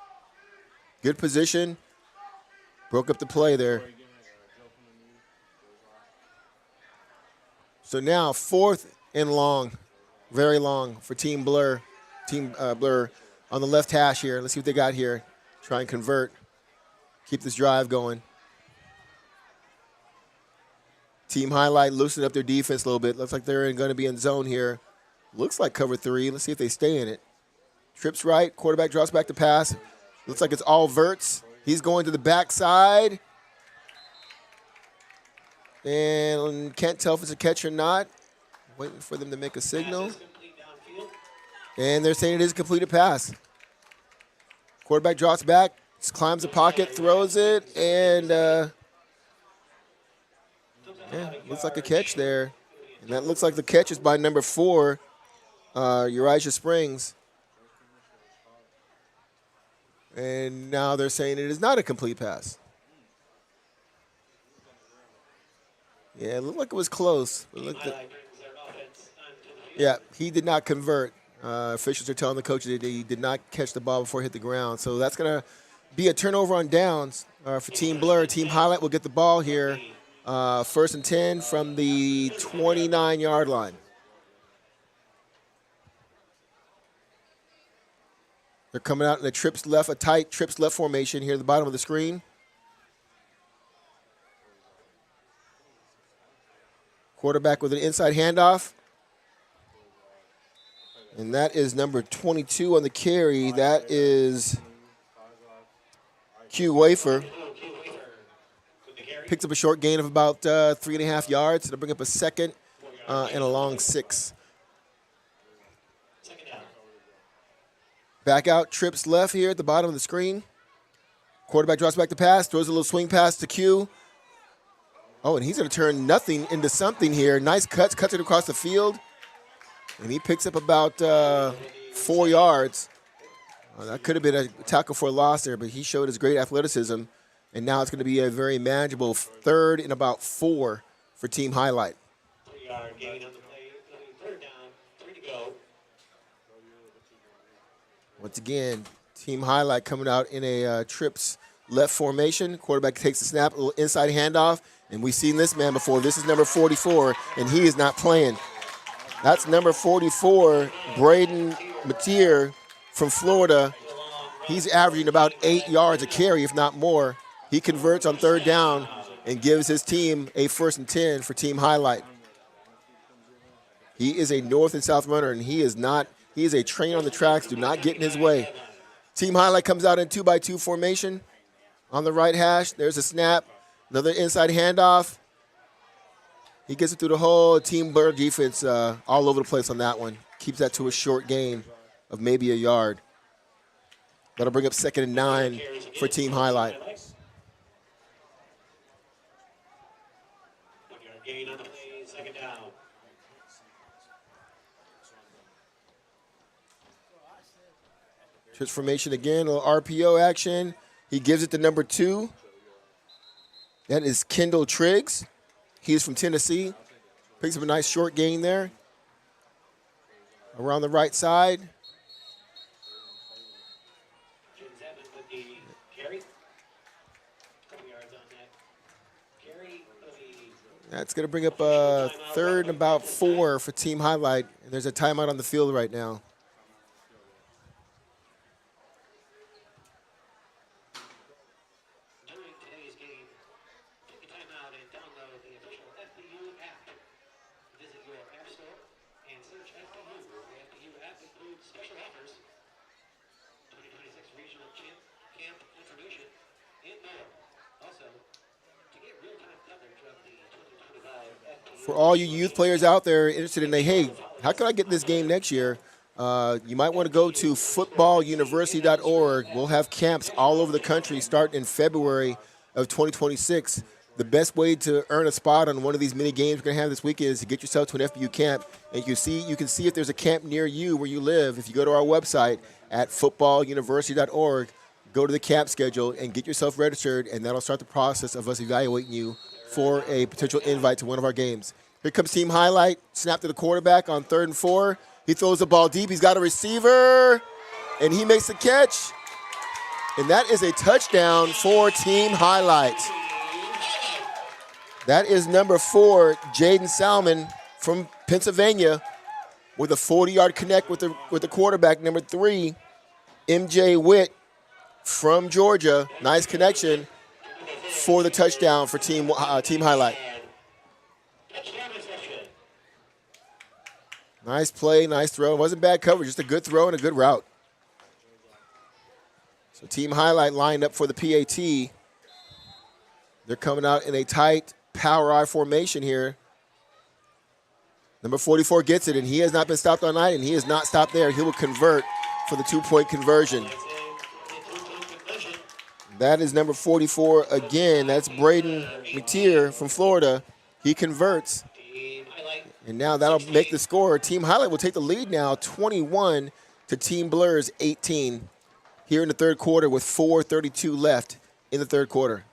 Good position. Broke up the play there. So now 4th and long. Very long for Team Blur. Team Blur on the left hash here. Let's see what they got here. Try and convert. Keep this drive going. Team Highlight loosened up their defense a little bit. Looks like they're going to be in zone here. Looks like cover 3. Let's see if they stay in it. Trips right. Quarterback drops back to pass. Looks like it's all verts. He's going to the backside. And can't tell if it's a catch or not. Waiting for them to make a signal. And they're saying it is a completed pass. Quarterback drops back, climbs the pocket, throws it, and looks like a catch there. And that looks like the catch is by number 4, Uriah Springs. And now they're saying it is not a complete pass. Yeah, it looked like it was close. Yeah, he did not convert. Officials are telling the coach that he did not catch the ball before it hit the ground. So that's going to be a turnover on downs for Team Blur. Team Highlight will get the ball here. 1st and 10 from the 29-yard line. They're coming out in a tight trips left formation here at the bottom of the screen. Quarterback with an inside handoff. And that is number 22 on the carry. That is Q Wafer. Picks up a short gain of about 3.5 yards. It'll bring up a 2nd and a long 6. Back out, trips left here at the bottom of the screen. Quarterback drops back to pass, throws a little swing pass to Q. Oh, and he's going to turn nothing into something here. Nice cuts it across the field. And he picks up about 4 yards. That could have been a tackle for a loss there, but he showed his great athleticism. And now it's going to be a very manageable 3rd and about 4 for Team Highlight. 3-yard gain on the play. 3rd down, 3 to go. Once again, Team Highlight coming out in a trips left formation. Quarterback takes the snap, a little inside handoff. And we've seen this man before. This is number 44, and he is not playing. That's number 44, Braden Mateer from Florida. He's averaging about 8 yards a carry, if not more. He converts on 3rd down and gives his team a 1st and 10 for Team Highlight. He is a north and south runner, and he is a train on the tracks. Do not get in his way. Team Highlight comes out in 2-by-2 formation on the right hash. There's a snap, another inside handoff. He gets it through the whole Team Blur defense all over the place on that one. Keeps that to a short gain of maybe a yard. That'll bring up 2nd and 9 for Team Highlight. 1-yard gain on the play, 2nd down. Switch formation again, a little RPO action. He gives it to number 2. That is Kendall Triggs. He's from Tennessee. Picks up a nice short gain there. Around the right side. James Evans with the carry. Couple yards on that. Carry will be That's going to bring up a 3rd and about 4 for Team Highlight. And there's a timeout on the field right now. during today's game. Take a timeout and download the official FBU app. Visit your app store and search FBU. The FBU app includes special offers, 2026 regional camp information, and more. Also, to get real-time coverage of the 2025 FBU. For all you youth players out there interested in, hey, how can I get this game next year? You might want to go to footballuniversity.org. We'll have camps all over the country starting in February of 2026. The best way to earn a spot on one of these mini games we're going to have this weekend is to get yourself to an FBU camp. And you can see if there's a camp near you where you live. If you go to our website at footballuniversity.org, go to the camp schedule and get yourself registered, and that'll start the process of us evaluating you for a potential invite to one of our games. Here comes Team Highlight. Snap to the quarterback on 3rd and 4. He throws the ball deep. He's got a receiver, and he makes the catch. And that is a touchdown for Team Highlight. That is number 4, Jaden Salmon from Pennsylvania, with a 40-yard connect with the quarterback. Number 3, MJ Witt from Georgia. Nice connection for the touchdown for Team Highlight. Nice play, nice throw. It wasn't bad coverage, just a good throw and a good route. So Team Highlight lined up for the PAT. They're coming out in a tight power I formation here. Number 44 gets it, and he has not been stopped all night, and he has not stopped there. He will convert for the 2-point conversion. That is number 44 again. That's Braden McTeer from Florida. He converts. And now that'll make the score. Team Highlight will take the lead now, 21 to Team Blur's 18 here in the third quarter with 4:32 left in the third quarter.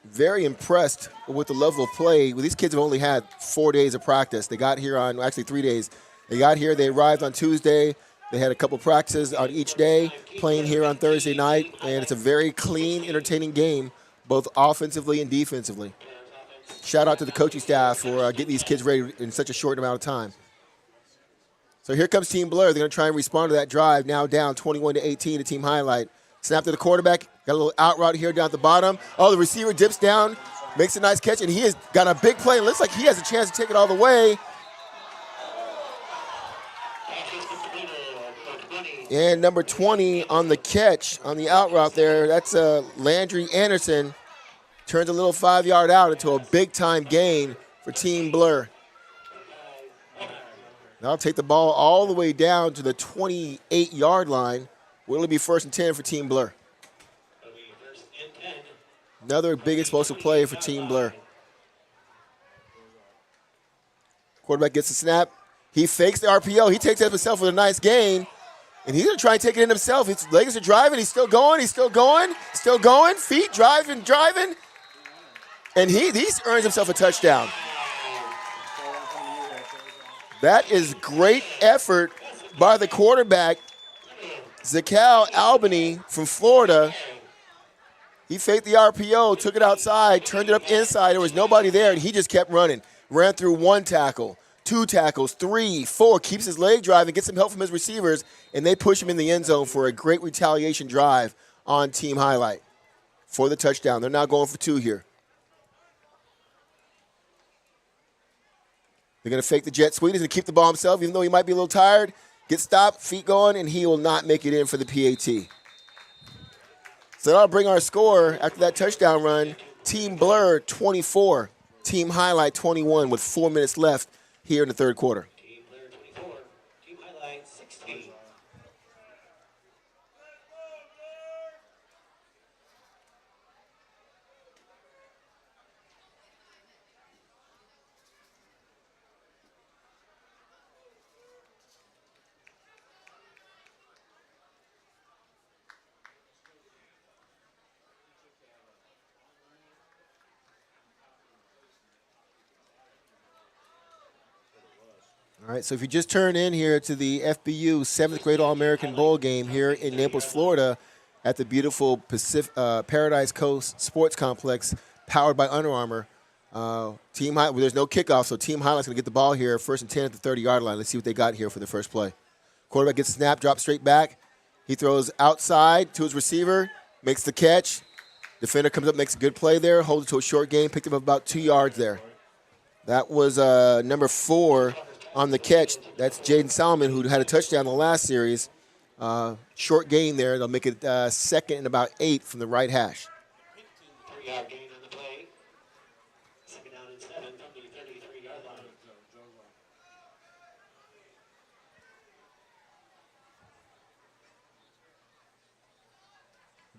Very impressed with the level of play. Well, these kids have only had 4 days of practice. They got here on, actually 3 days. They got here, they arrived on Tuesday. They had a couple practices on each day, playing here on Thursday night, and it's a very clean, entertaining game, both offensively and defensively. Shout out to the coaching staff for getting these kids ready in such a short amount of time. So here comes Team Blur. They're going to try and respond to that drive, now down 21-18 to Team Highlight. Snap to the quarterback, got a little out route here down at the bottom. Oh, the receiver dips down, makes a nice catch, and he has got a big play. It looks like he has a chance to take it all the way. And number 20 on the catch, on the out route there, that's Landry Anderson. Turns a little 5-yard out into a big-time gain for Team Blur. Now take the ball all the way down to the 28-yard line. Will it be 1st and 10 for Team Blur? Another big explosive play for Team Blur. Quarterback gets the snap. He fakes the RPO. He takes it himself with a nice gain. And he's going to try and take it in himself. His legs are driving. He's still going. He's still going. Still going. Feet driving. And he earns himself a touchdown. That is great effort by the quarterback, Zacal Albany from Florida. He faked the RPO, took it outside, turned it up inside. There was nobody there, and he just kept running. Ran through 1 tackle, 2 tackles, 3, 4, keeps his leg driving, gets some help from his receivers, and they push him in the end zone for a great retaliation drive on Team Highlight for the touchdown. They're now going for 2 here. They're going to fake the jet sweep. He's going to keep the ball himself, even though he might be a little tired. Get stopped, feet going, and he will not make it in for the PAT. So that'll bring our score after that touchdown run. Team Blur 24, Team Highlight 21 with 4 minutes left here in the third quarter. Team Blur 24, Team Highlight 16. All right, so if you just turn in here to the FBU 7th grade All-American Bowl game here in Naples, Florida at the beautiful Paradise Coast Sports Complex powered by Under Armour. There's no kickoff, so Team Highlight's going to get the ball here, 1st and 10 at the 30-yard line. Let's see what they got here for the first play. Quarterback gets a snap, drops straight back. He throws outside to his receiver, makes the catch. Defender comes up, makes a good play there, holds it to a short gain, picked up about 2 yards there. That was number 4 on the catch. That's Jaden Salmon, who had a touchdown in the last series. Short gain there. They'll make it 2nd and about 8 from the right hash. 3-yard gain on the play. 2nd down and 7 from the 33-yard line.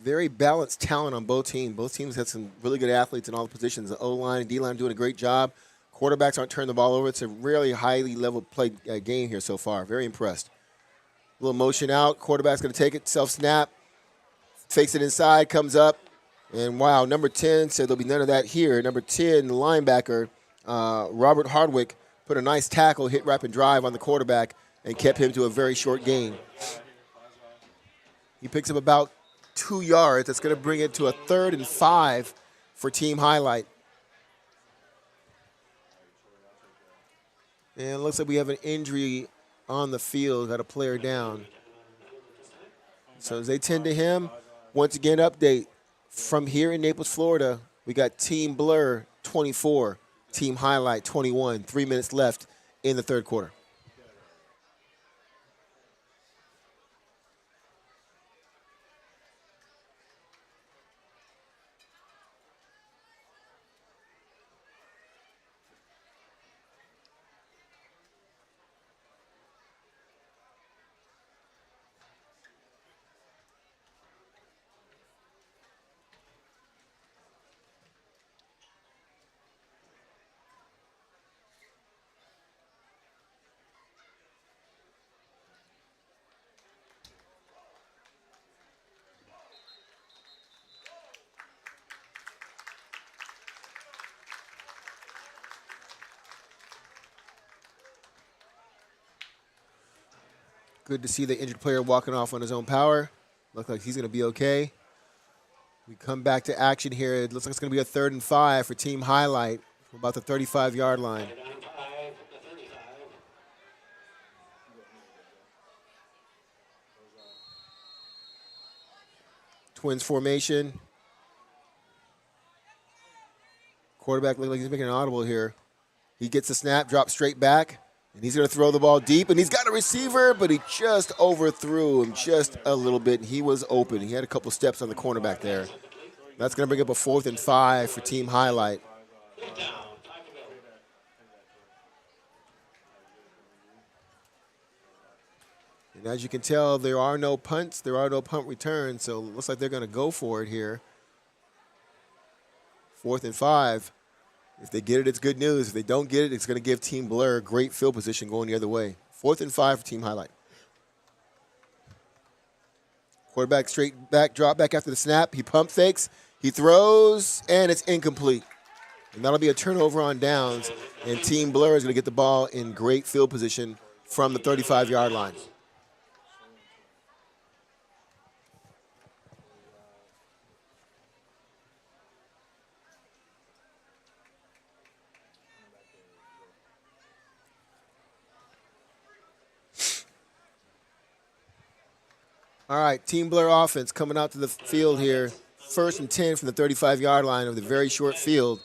Very balanced talent on both teams. Both teams have some really good athletes in all the positions. The O-line and D-line doing a great job. Quarterbacks aren't turning the ball over. It's a really highly level play game here so far. Very impressed. A little motion out. Quarterback's going to take it. Self-snap. Fakes it inside. Comes up. And, wow, number 10 said there'll be none of that here. Number 10, the linebacker, Robert Hardwick, put a nice tackle, hit, wrap, and drive on the quarterback and kept him to a very short gain. He picks up about 2 yards. That's going to bring it to a 3rd and 5 for Team Highlight. And it looks like we have an injury on the field, got a player down. So as they tend to him, once again, update. From here in Naples, Florida, we got Team Blur 24, Team Highlight 21. 3 minutes left in the 3rd quarter. Good to see the injured player walking off on his own power. Looks like he's going to be okay. We come back to action here. It looks like it's going to be a 3rd and 5 for Team Highlight from about the 35-yard line. Twins formation. Quarterback looks like he's making an audible here. He gets the snap, drops straight back. And he's going to throw the ball deep, and he's got a receiver, but he just overthrew him just a little bit. He was open. He had a couple steps on the cornerback there. That's going to bring up a 4th and 5 for Team Highlight. And as you can tell, there are no punts. There are no punt returns, so it looks like they're going to go for it here. 4th and 5. If they get it, it's good news. If they don't get it, it's going to give Team Blur great field position going the other way. 4th and 5 for Team Highlight. Quarterback straight back, drop back after the snap. He pump fakes. He throws, and it's incomplete. And that'll be a turnover on downs, and Team Blur is going to get the ball in great field position from the 35-yard line. All right, Team Blur offense coming out to the field here. 1st and 10 from the 35-yard line of the very short field.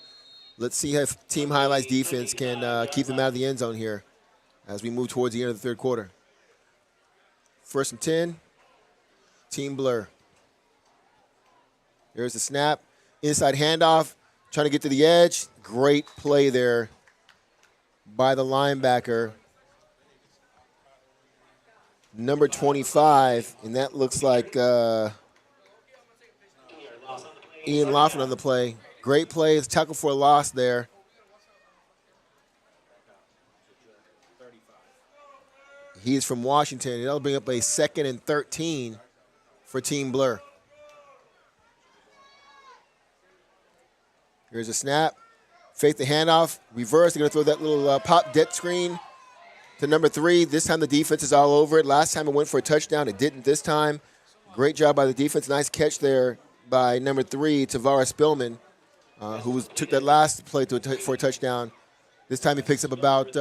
Let's see if Team Highlight's defense can keep them out of the end zone here as we move towards the end of the 3rd quarter. 1st and 10, Team Blur. There's the snap. Inside handoff, trying to get to the edge. Great play there by the linebacker. Number 25, and that looks like Ian Laughlin on the play. Great play. It's tackle for a loss there. He's from Washington. That'll bring up a 2nd and 13 for Team Blur. Here's a snap. Fake the handoff. Reverse. They're going to throw that little pop dead screen to number 3. This time the defense is all over it. Last time it went for a touchdown. It didn't this time. Great job by the defense. Nice catch there by number 3, Tavares Spillman, who took that last play for a touchdown. This time he picks up about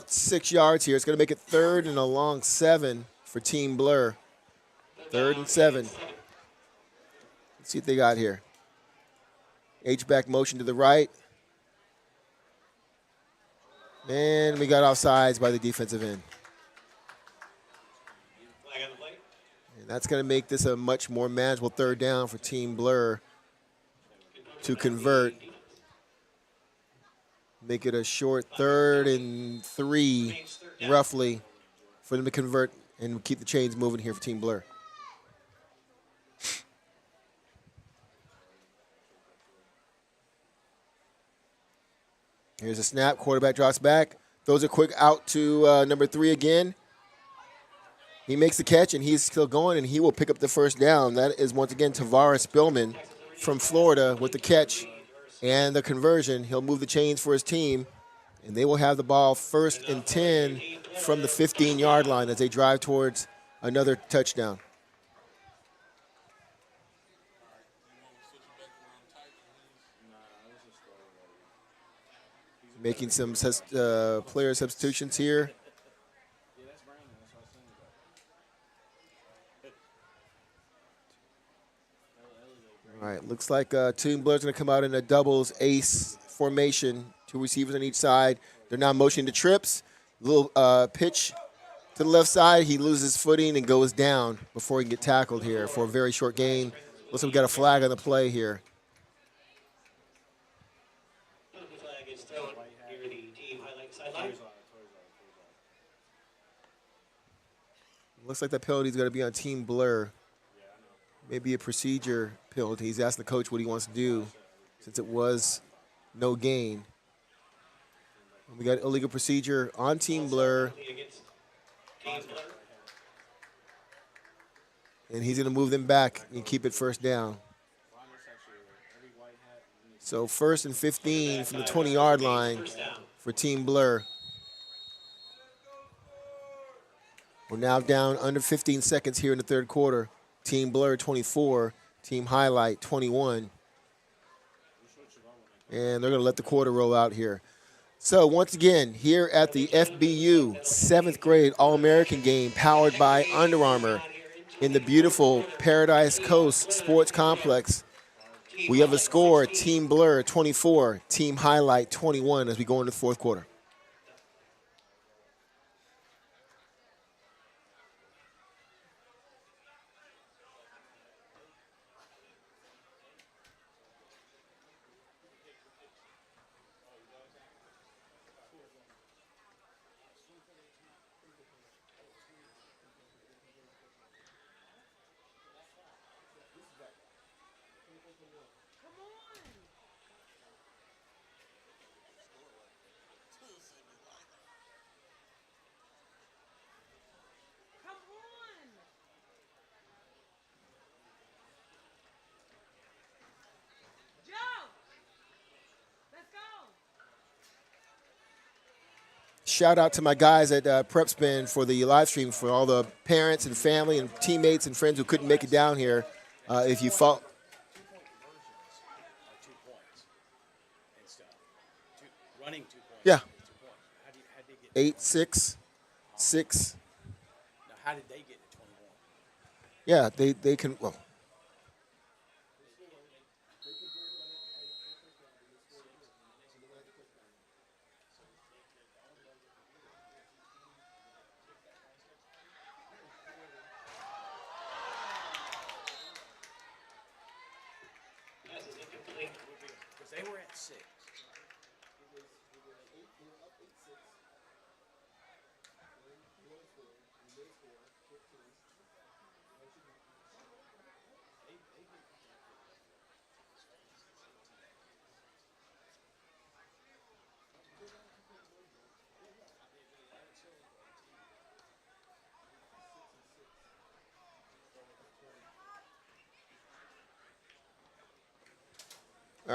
6 yards here. It's going to make it 3rd and a long 7 for Team Blur. 3rd and 7. Let's see what they got here. H-back motion to the right. And we got offsides by the defensive end. Flag on the play. And that's going to make this a much more manageable 3rd down for Team Blur to convert. Make it a short 3rd and 3, roughly, for them to convert and keep the chains moving here for Team Blur. Here's a snap. Quarterback drops back. Throws a quick out to number 3 again. He makes the catch, and he's still going, and he will pick up the 1st down. That is, once again, Tavares Spillman from Florida with the catch and the conversion. He'll move the chains for his team, and they will have the ball 1st and 10 from the 15-yard line as they drive towards another touchdown. Making some player substitutions here. All right, looks like Team Blur's going to come out in a doubles ace formation. 2 receivers on each side. They're now motioning to trips. Little pitch to the left side. He loses footing and goes down before he can get tackled here for a very short gain. Looks like we got a flag on the play here. Flag is thrown near the team highlight sideline. Looks like that penalty is going to be on Team Blur. Maybe a procedure penalty. He's asked the coach what he wants to do since it was no gain. We got illegal procedure on Team Blur. And he's going to move them back and keep it 1st down. So 1st and 15 from the 20-yard line for Team Blur. We're now down under 15 seconds here in the 3rd quarter. Team Blur 24, Team Highlight 21. And they're going to let the quarter roll out here. So once again, here at the FBU 7th grade All-American game powered by Under Armour in the beautiful Paradise Coast Sports Complex, we have a score, Team Blur 24, Team Highlight 21 as we go into the 4th quarter. Shout out to my guys at Prep Spin for the live stream, for all the parents and family and teammates and friends who couldn't make it down here. If you fought, Running 2 points. yeah, 2 points. How did they get 8, 6, 6. Now, how did they get to 21? Yeah, they can. Well, Because they were at 6.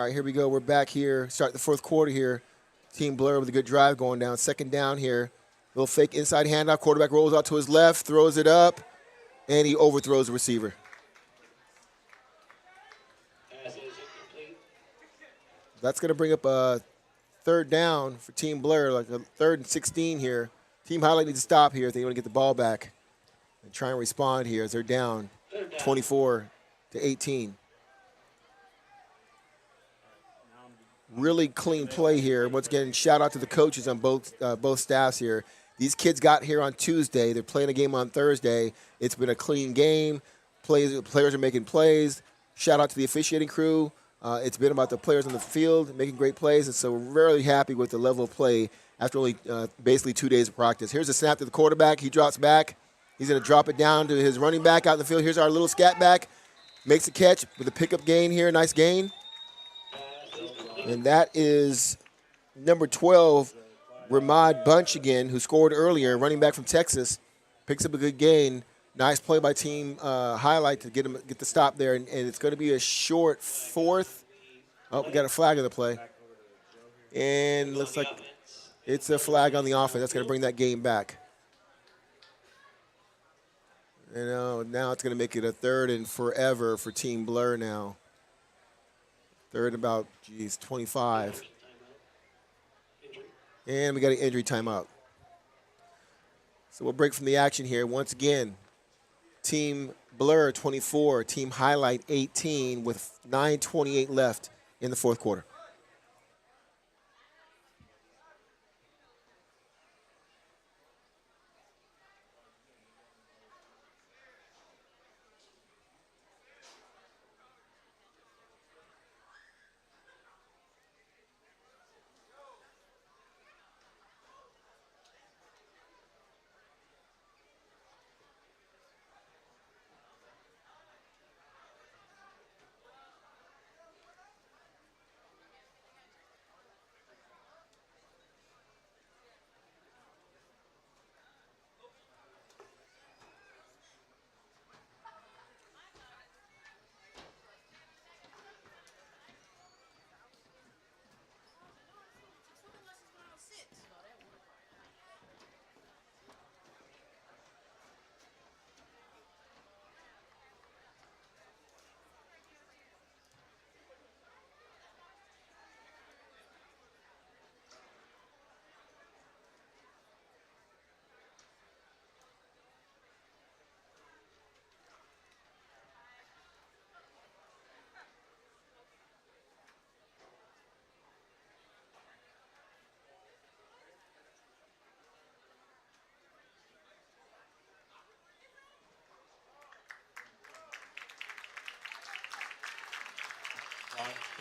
all right, here we go. We're back here. Start the 4th quarter here. Team Blur with a good drive going down. Second down here. Little fake inside handoff. Quarterback rolls out to his left, throws it up, and he overthrows the receiver. Pass is incomplete. That's going to bring up a third down for Team Blur, like a 3rd and 16 here. Team Highlight needs to stop here if they want to get the ball back and try and respond here as they're down 24-18. Really clean play here. Once again, shout out to the coaches on both staffs here. These kids got here on Tuesday. They're playing a game on Thursday. It's been a clean game. Players are making plays. Shout out to the officiating crew. It's been about the players on the field making great plays, and so we're really happy with the level of play after only basically 2 days of practice. Here's a snap to the quarterback. He drops back. He's going to drop it down to his running back out in the field. Here's our little scat back. Makes a catch with a pickup gain here. Nice gain. And that is number 12, Ramad Bunch again, who scored earlier, running back from Texas. Picks up a good gain. Nice play by Team Highlight to get the stop there. And it's going to be a short 4th. Oh, we got a flag on the play. And looks like it's a flag on the offense. That's going to bring that game back. And now it's going to make it a 3rd and forever for Team Blur now. 3rd about, 25. And we got an injury timeout. So we'll break from the action here. Once again, Team Blur 24, Team Highlight 18 with 9:28 left in the 4th quarter.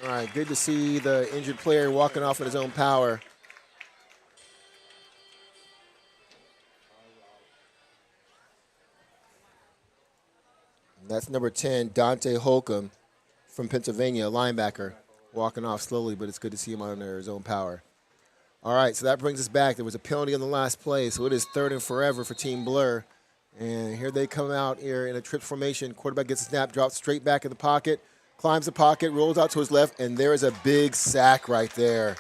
All right, good to see the injured player walking off in his own power. And that's number 10, Dante Holcomb from Pennsylvania, a linebacker, walking off slowly, but it's good to see him under his own power. All right, so that brings us back. There was a penalty on the last play, so it is 3rd and forever for Team Blur. And here they come out here in a trip formation. Quarterback gets a snap, drops straight back in the pocket, climbs the pocket, rolls out to his left, and there is a big sack right there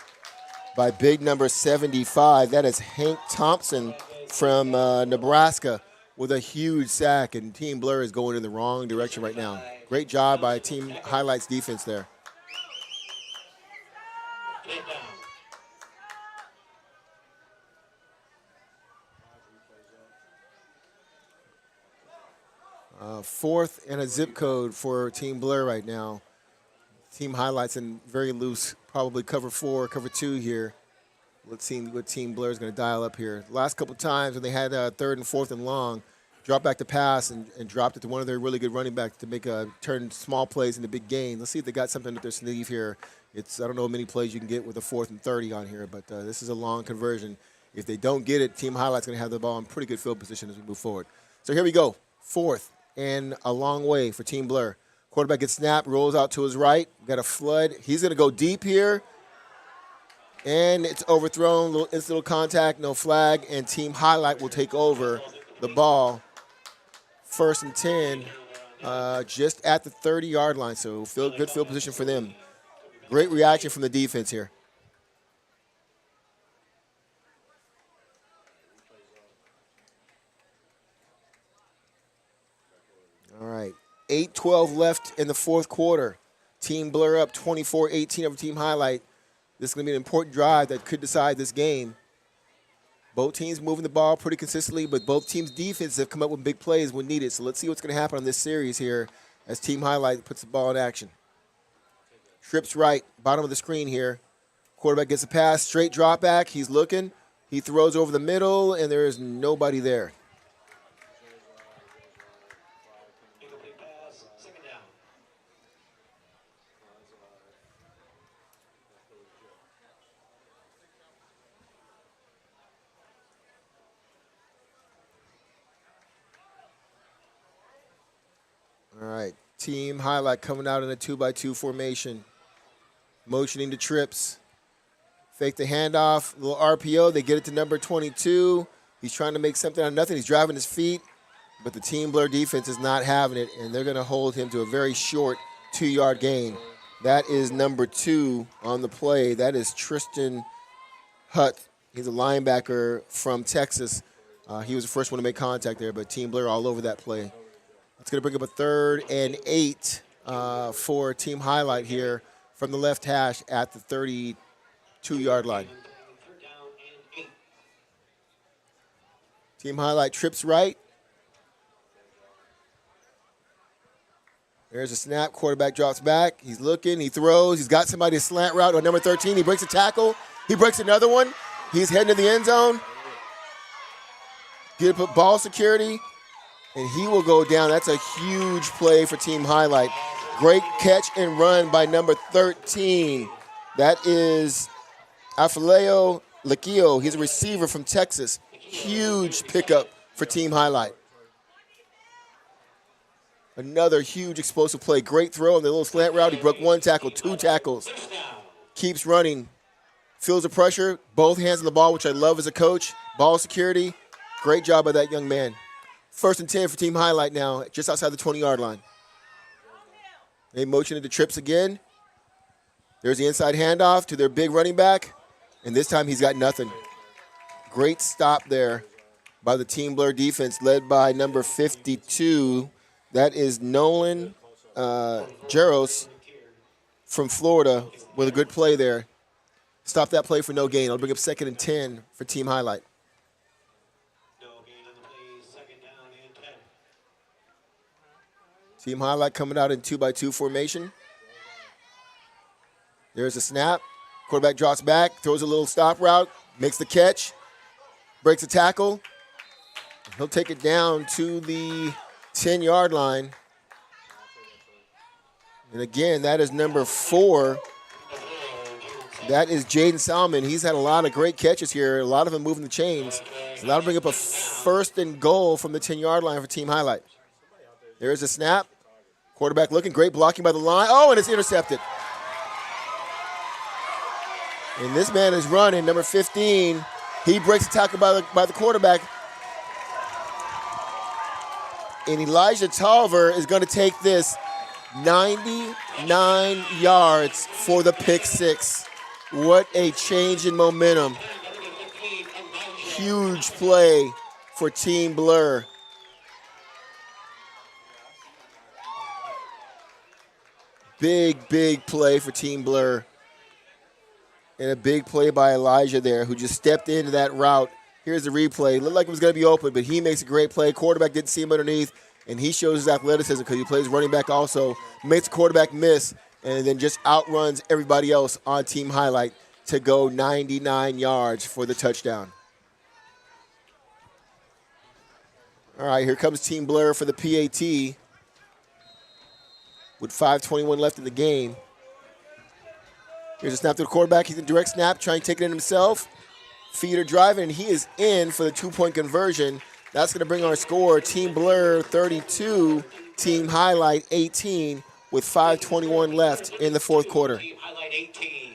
by big number 75. That is Hank Thompson from Nebraska with a huge sack, and Team Blur is going in the wrong direction right now. Great job by Team Highlights defense there. Fourth and a zip code for Team Blur right now. Team Highlights in very loose, probably cover 4, cover 2 here. Let's see what Team Blur is going to dial up here. Last couple times when they had 3rd and 4th and long, dropped back to pass and dropped it to one of their really good running backs to make turn small plays into big gain. Let's see if they got something up their sleeve here. I don't know how many plays you can get with a 4th and 30 on here, but this is a long conversion. If they don't get it, Team Highlights going to have the ball in pretty good field position as we move forward. So here we go, 4th and a long way for Team Blur. Quarterback gets snapped, rolls out to his right. Got a flood. He's going to go deep here. And it's overthrown, little incidental contact, no flag, and Team Highlight will take over the ball. 1st and 10, just at the 30-yard line, so good field position for them. Great reaction from the defense here. 8:12 left in the fourth quarter. Team Blur up 24-18 over Team Highlight. This is going to be an important drive that could decide this game. Both teams moving the ball pretty consistently, but both teams' defenses have come up with big plays when needed. So let's see what's going to happen on this series here as Team Highlight puts the ball in action. Trips right, bottom of the screen here. Quarterback gets a pass, straight drop back. He's looking. He throws over the middle, and there is nobody there. Incomplete pass, second down. All right, Team Highlight coming out in a 2-by-2 formation. Motioning to Trips. Fake the handoff, little RPO. They get it to number 22. He's trying to make something out of nothing. He's driving his feet, but the Team Blur defense is not having it, and they're going to hold him to a very short 2-yard gain. That is number 2 on the play. That is Tristan Hutt. He's a linebacker from Texas. He was the first one to make contact there, but Team Blur all over that play. It's going to bring up a 3rd and 8 for Team Highlight here from the left hash at the 32-yard line. Third down and 8. Team Highlight trips right. There's a snap. Quarterback drops back. He's looking. He throws. He's got somebody a slant route on number 13. He breaks a tackle. He breaks another one. He's heading to the end zone. Get put ball security, and he will go down. That's a huge play for Team Highlight. Great catch and run by number 13. That is Afileo Laquio. He's a receiver from Texas. Huge pickup for Team Highlight. Another huge explosive play. Great throw on the little slant route. He broke 1 tackle, 2 tackles. Keeps running. Feels the pressure. Both hands on the ball, which I love as a coach. Ball security. Great job by that young man. 1st and 10 for Team Highlight now, just outside the 20-yard line. They motion into trips again. There's the inside handoff to their big running back, and this time he's got nothing. Great stop there by the Team Blur defense, led by number 52. That is Nolan Jaros from Florida with a good play there. Stop that play for no gain. I'll bring up 2nd and 10 for Team Highlight. No gain on the play, second down and 10. Team Highlight coming out in 2-by-2 formation. There's a snap. Quarterback drops back, throws a little stop route, makes the catch, breaks a tackle. He'll take it down to the 10-yard line. And again, that is number 4. That is Jaden Salmon. He's had a lot of great catches here, a lot of them moving the chains. So that'll bring up a 1st and goal from the 10-yard line for Team Highlight. There's a snap. Quarterback looking, great blocking by the line. Oh, and it's intercepted. And this man is running, number 15. He breaks the tackle by the quarterback. And Elijah Tolver is going to take this 99 yards for the pick 6. What a change in momentum. Huge play for Team Blur. Big play for Team Blur. And a big play by Elijah there, who just stepped into that route. Here's the replay. Looked like it was going to be open, but he makes a great play. Quarterback didn't see him underneath, and he shows his athleticism because he plays running back also. Makes the quarterback miss, and then just outruns everybody else on Team Highlight to go 99 yards for the touchdown. All right, here comes Team Blur for the PAT with 5:21 left in the game. Here's a snap to the quarterback. He's in direct snap, trying to take it in himself. Feeder driving, and he is in for the 2-point conversion. That's going to bring our score, Team Blur 32, Team Highlight 18, with 5:21 left in the fourth quarter. Team Highlight 18.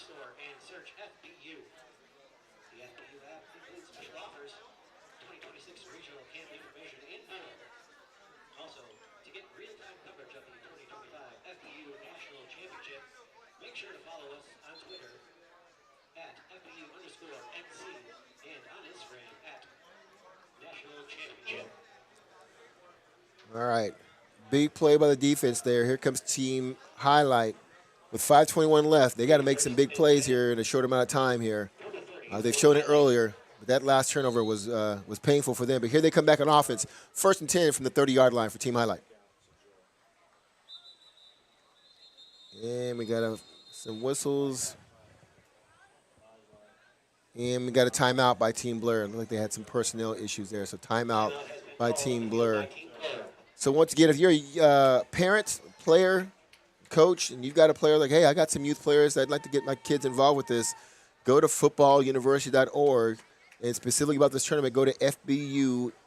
Store and search FBU. The FBU app includes special offers, 2026 regional camp information, and more. Also, to get real-time coverage of the 2025 FBU National Championship, make sure to follow us on Twitter at FBU_NC and on Instagram at National Championship. All right. Big play by the defense there. Here comes team highlight. With 5:21 left, they got to make some big plays here in a short amount of time here. They've shown it earlier, but that last turnover was painful for them. But here they come back on offense. 1st and 10 from the 30-yard line for team highlight. And we got some whistles. And we got a timeout by Team Blur. It looked like they had some personnel issues there, so timeout by Team Blur. So once again, if you're a parent, player, coach, and you've got a player like, hey, I got some youth players, I'd like to get my kids involved with this, go to footballuniversity.org, and specifically about this tournament, go to FBUNC.com,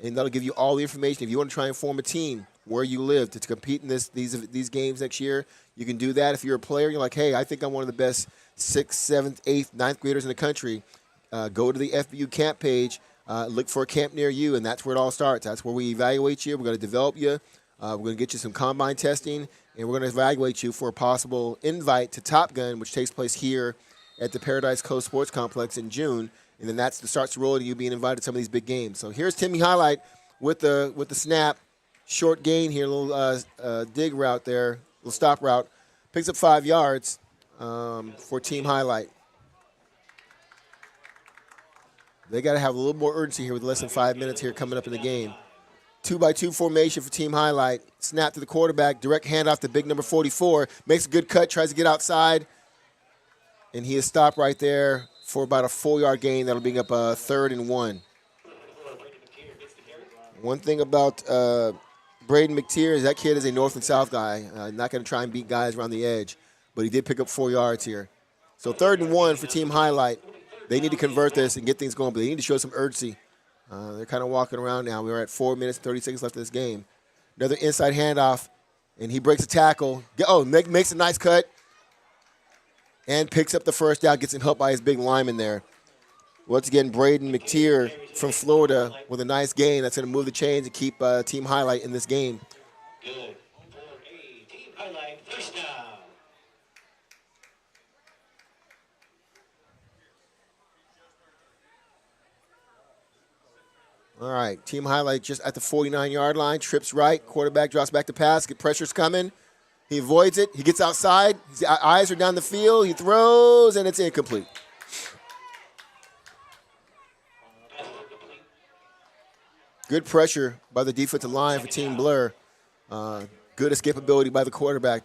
and that'll give you all the information. If you want to try and form a team where you live to compete in these games next year, you can do that. If you're a player, you're like, hey, I think I'm one of the best 6th, 7th, 8th, 9th graders in the country, go to the FBU camp page, look for a camp near you, and that's where it all starts. That's where we evaluate you. We're going to develop you. We're going to get you some combine testing, and we're going to evaluate you for a possible invite to Top Gun, which takes place here at the Paradise Coast Sports Complex in June. And then that's the starts to roll to you being invited to some of these big games. So here's Timmy Highlight with the snap. Short gain here, a little dig route there, little stop route. Picks up 5 yards for Team Highlight. They got to have a little more urgency here with less than 5 minutes here coming up in the game. 2-by-2 formation for Team Highlight. Snap to the quarterback, direct handoff to big number 44. Makes a good cut, tries to get outside. And he is stopped right there for about a 4-yard gain. That'll bring up a 3rd and 1. One thing about Braden McTeer is that kid is a north and south guy. Not going to try and beat guys around the edge. But he did pick up 4 yards here. So 3rd and 1 for Team Highlight. They need to convert this and get things going, but they need to show some urgency. They're kind of walking around now. We're at 4 minutes and 30 seconds left of this game. Another inside handoff, and he breaks a tackle. Makes a nice cut and picks up the first down, gets him helped by his big lineman there. Once again, Braden McTeer from Florida with a nice gain. That's going to move the chains and keep Team Highlight in this game. Good for a Team Highlight first down. All right, Team Highlight just at the 49-yard line, trips right, quarterback drops back to pass, pressure's coming. He avoids it, he gets outside, his eyes are down the field, he throws, and it's incomplete. Good pressure by the defensive line for Team Blur. Good escapability by the quarterback,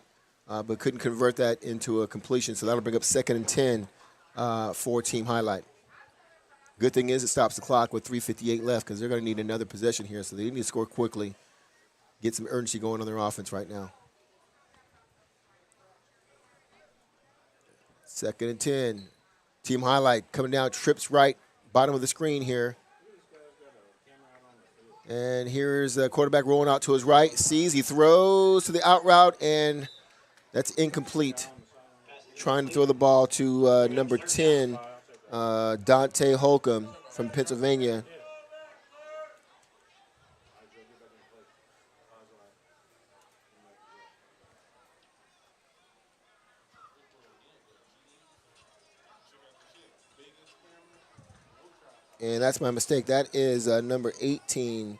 but couldn't convert that into a completion, so that'll bring up 2nd and 10 for Team Highlight. Good thing is it stops the clock with 3:58 left because they're going to need another possession here, so they need to score quickly, get some urgency going on their offense right now. 2nd and 10. Team Highlight coming down, trips right, bottom of the screen here. And here's the quarterback rolling out to his right. Sees, he throws to the out route, and that's incomplete. Trying to throw the ball to number 10, Dante Holcomb from Pennsylvania. And that's my mistake. That is number 18,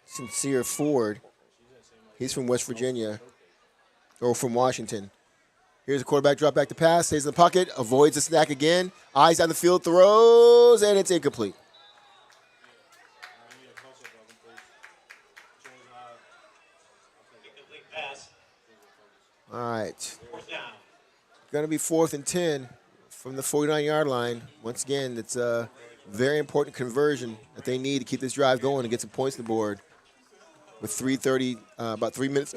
Sincere Ford. He's from West Virginia, or from Washington. Here's a quarterback drop back to pass, stays in the pocket, avoids the snack again. Eyes on the field, throws, and it's incomplete. Incomplete pass. All right. 4th down. Going to be 4th and 10 from the 49-yard line. Once again, it's a very important conversion that they need to keep this drive going and get some points on the board. With about 3 minutes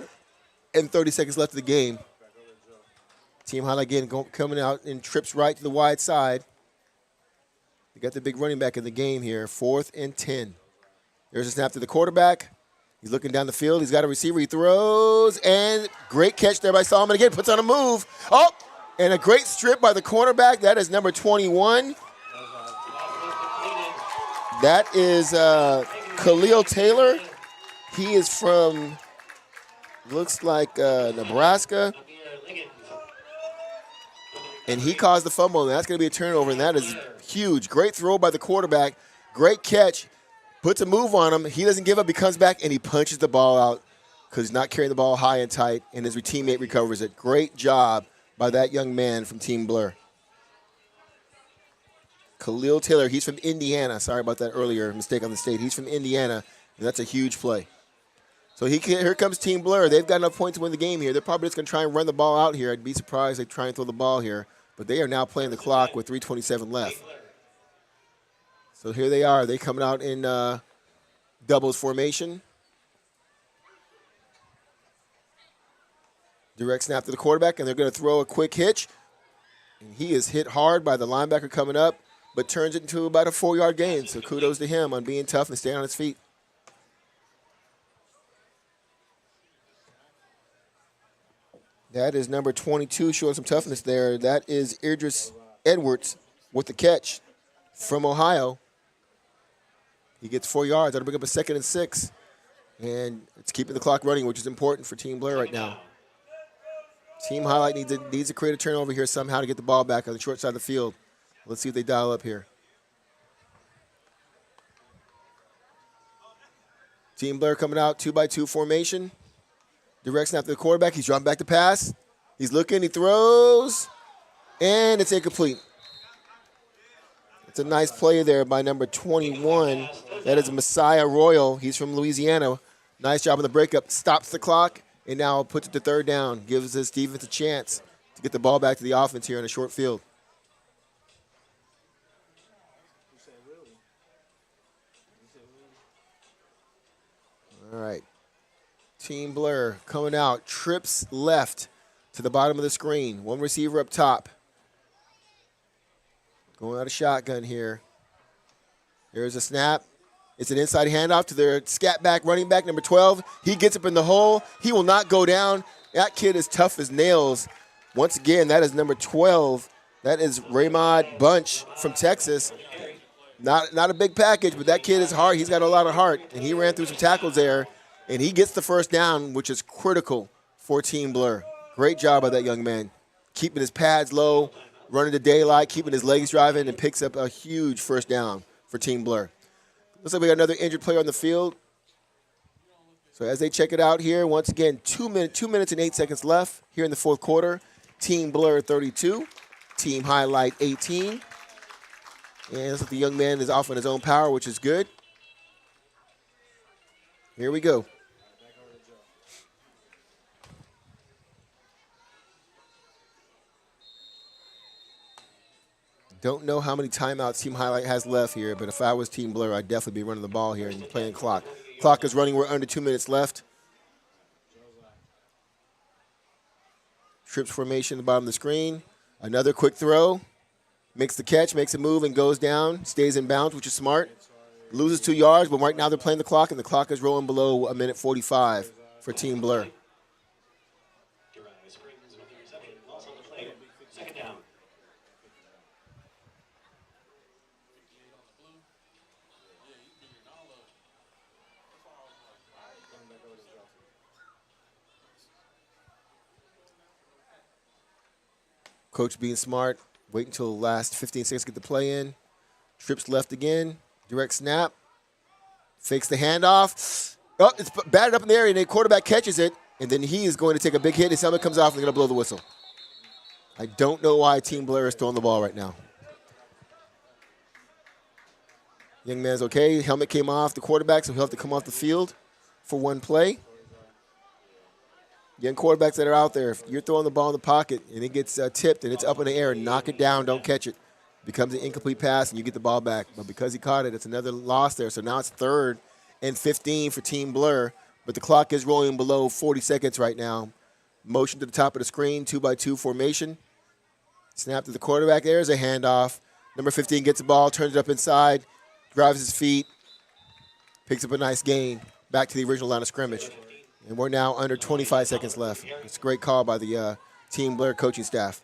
and 30 seconds left of the game. Team Highlight again coming out and trips right to the wide side. They got the big running back in the game here. 4th and 10. There's a snap to the quarterback. He's looking down the field. He's got a receiver. He throws, and great catch there by Solomon. Again, puts on a move. Oh, and a great strip by the cornerback. That is number 21. That is Khalil Taylor. He is from, looks like Nebraska. And he caused the fumble, and that's going to be a turnover, and that is huge. Great throw by the quarterback. Great catch. Puts a move on him. He doesn't give up. He comes back, and he punches the ball out because he's not carrying the ball high and tight, and his teammate recovers it. Great job by that young man from Team Blur. Khalil Taylor, he's from Indiana. Sorry about that earlier mistake on the state. He's from Indiana, and that's a huge play. So here comes Team Blur. They've got enough points to win the game here. They're probably just going to try and run the ball out here. I'd be surprised if they try and throw the ball here. But they are now playing the clock with 3:27 left. So here they are. They coming out in doubles formation. Direct snap to the quarterback, and they're going to throw a quick hitch. And he is hit hard by the linebacker coming up, but turns it into about a 4-yard gain. So kudos to him on being tough and staying on his feet. That is number 22 showing some toughness there. That is Idris Edwards with the catch from Ohio. He gets 4 yards. That'll bring up a 2nd and 6. And it's keeping the clock running, which is important for Team Blair right now. Team Highlight needs to create a turnover here somehow to get the ball back on the short side of the field. Let's see if they dial up here. Team Blair coming out 2-by-2 formation. Direct snap to the quarterback. He's dropping back to pass. He's looking. He throws. And it's incomplete. It's a nice play there by number 21. That is Messiah Royal. He's from Louisiana. Nice job on the breakup. Stops the clock and now puts it to 3rd down. Gives his defense a chance to get the ball back to the offense here in a short field. All right. Team Blur coming out. Trips left to the bottom of the screen. One receiver up top. Going out of shotgun here. There's a snap. It's an inside handoff to their scat back, running back, number 12. He gets up in the hole. He will not go down. That kid is tough as nails. Once again, that is number 12. That is Raymond Bunch from Texas. Not a big package, but that kid is hard. He's got a lot of heart, and he ran through some tackles there. And he gets the 1st down, which is critical for Team Blur. Great job by that young man. Keeping his pads low, running the daylight, keeping his legs driving, and picks up a huge 1st down for Team Blur. Looks like we got another injured player on the field. So as they check it out here, once again, 2 minutes and 8 seconds left here in the 4th quarter. Team Blur 32, Team Highlight 18. And it looks like the young man is off on his own power, which is good. Here we go. Don't know how many timeouts Team Highlight has left here, but if I was Team Blur, I'd definitely be running the ball here and playing clock. Clock is running. We're under 2 minutes left. Trips formation at the bottom of the screen. Another quick throw. Makes the catch, makes a move, and goes down. Stays in bounds, which is smart. Loses 2 yards, but right now they're playing the clock, and the clock is rolling below 1:45 for Team Blur. Coach being smart. Wait until the last 15 seconds to get the play in. Trips left again. Direct snap. Fakes the handoff. Oh, it's batted up in the area, and the quarterback catches it, and then he is going to take a big hit. His helmet comes off, and they're going to blow the whistle. I don't know why Team Blair is throwing the ball right now. Young man's okay. Helmet came off the quarterback, so he'll have to come off the field for one play. Young quarterbacks that are out there, if you're throwing the ball in the pocket and it gets tipped and it's up in the air, knock it down, don't catch it. It becomes an incomplete pass and you get the ball back. But because he caught it, it's another loss there. So now it's 3rd and 15 for Team Blur. But the clock is rolling below 40 seconds right now. Motion to the top of the screen, 2-by-2 formation. Snap to the quarterback. There's a handoff. Number 15 gets the ball, turns it up inside, drives his feet, picks up a nice gain. back to the original line of scrimmage. And we're now under 25 seconds left. It's a great call by the Team Blair coaching staff.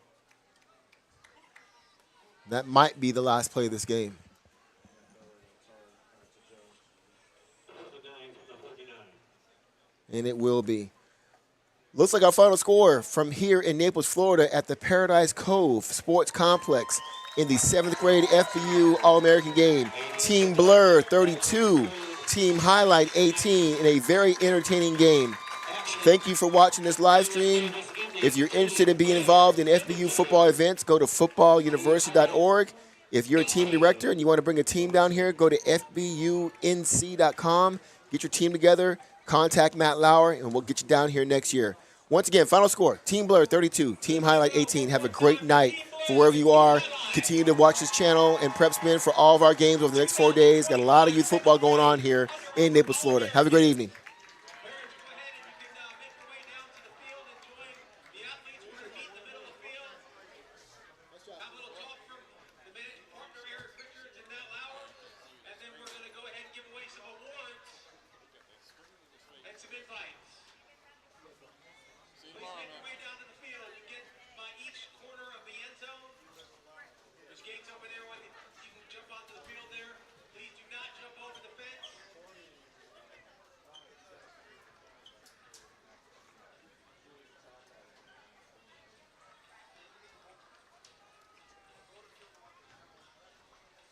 That might be the last play of this game. And it will be. Looks like our final score from here in Naples, Florida at the Paradise Cove Sports Complex in the 7th grade FBU All-American game. Team Blur 32, Team Highlight 18 in a very entertaining game. Thank you for watching this live stream. If you're interested in being involved in FBU football events, go to footballuniversity.org. If you're a team director and you want to bring a team down here, go to fbunc.com. Get your team together, contact Matt Lauer, and we'll get you down here next year. Once again, final score, Team Blur 32, Team Highlight 18. Have a great night for wherever you are. Continue to watch this channel and prep spin for all of our games over the next 4 days. Got a lot of youth football going on here in Naples, Florida. Have a great evening.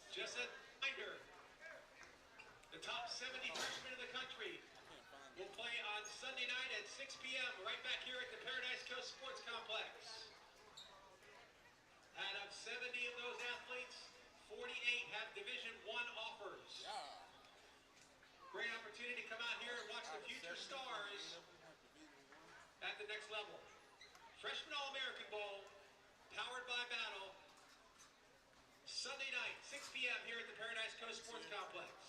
Just a reminder, the top 70 freshmen in the country will play on Sunday night at 6 p.m. right back here at the Paradise Coast Sports Complex. Out of 70 of those athletes, 48 have Division I offers. Great opportunity to come out here and watch the future stars at the next level. Freshman All-American Bowl, powered by Battle. Sunday night, 6 p.m. here at the Paradise Coast Sports Complex.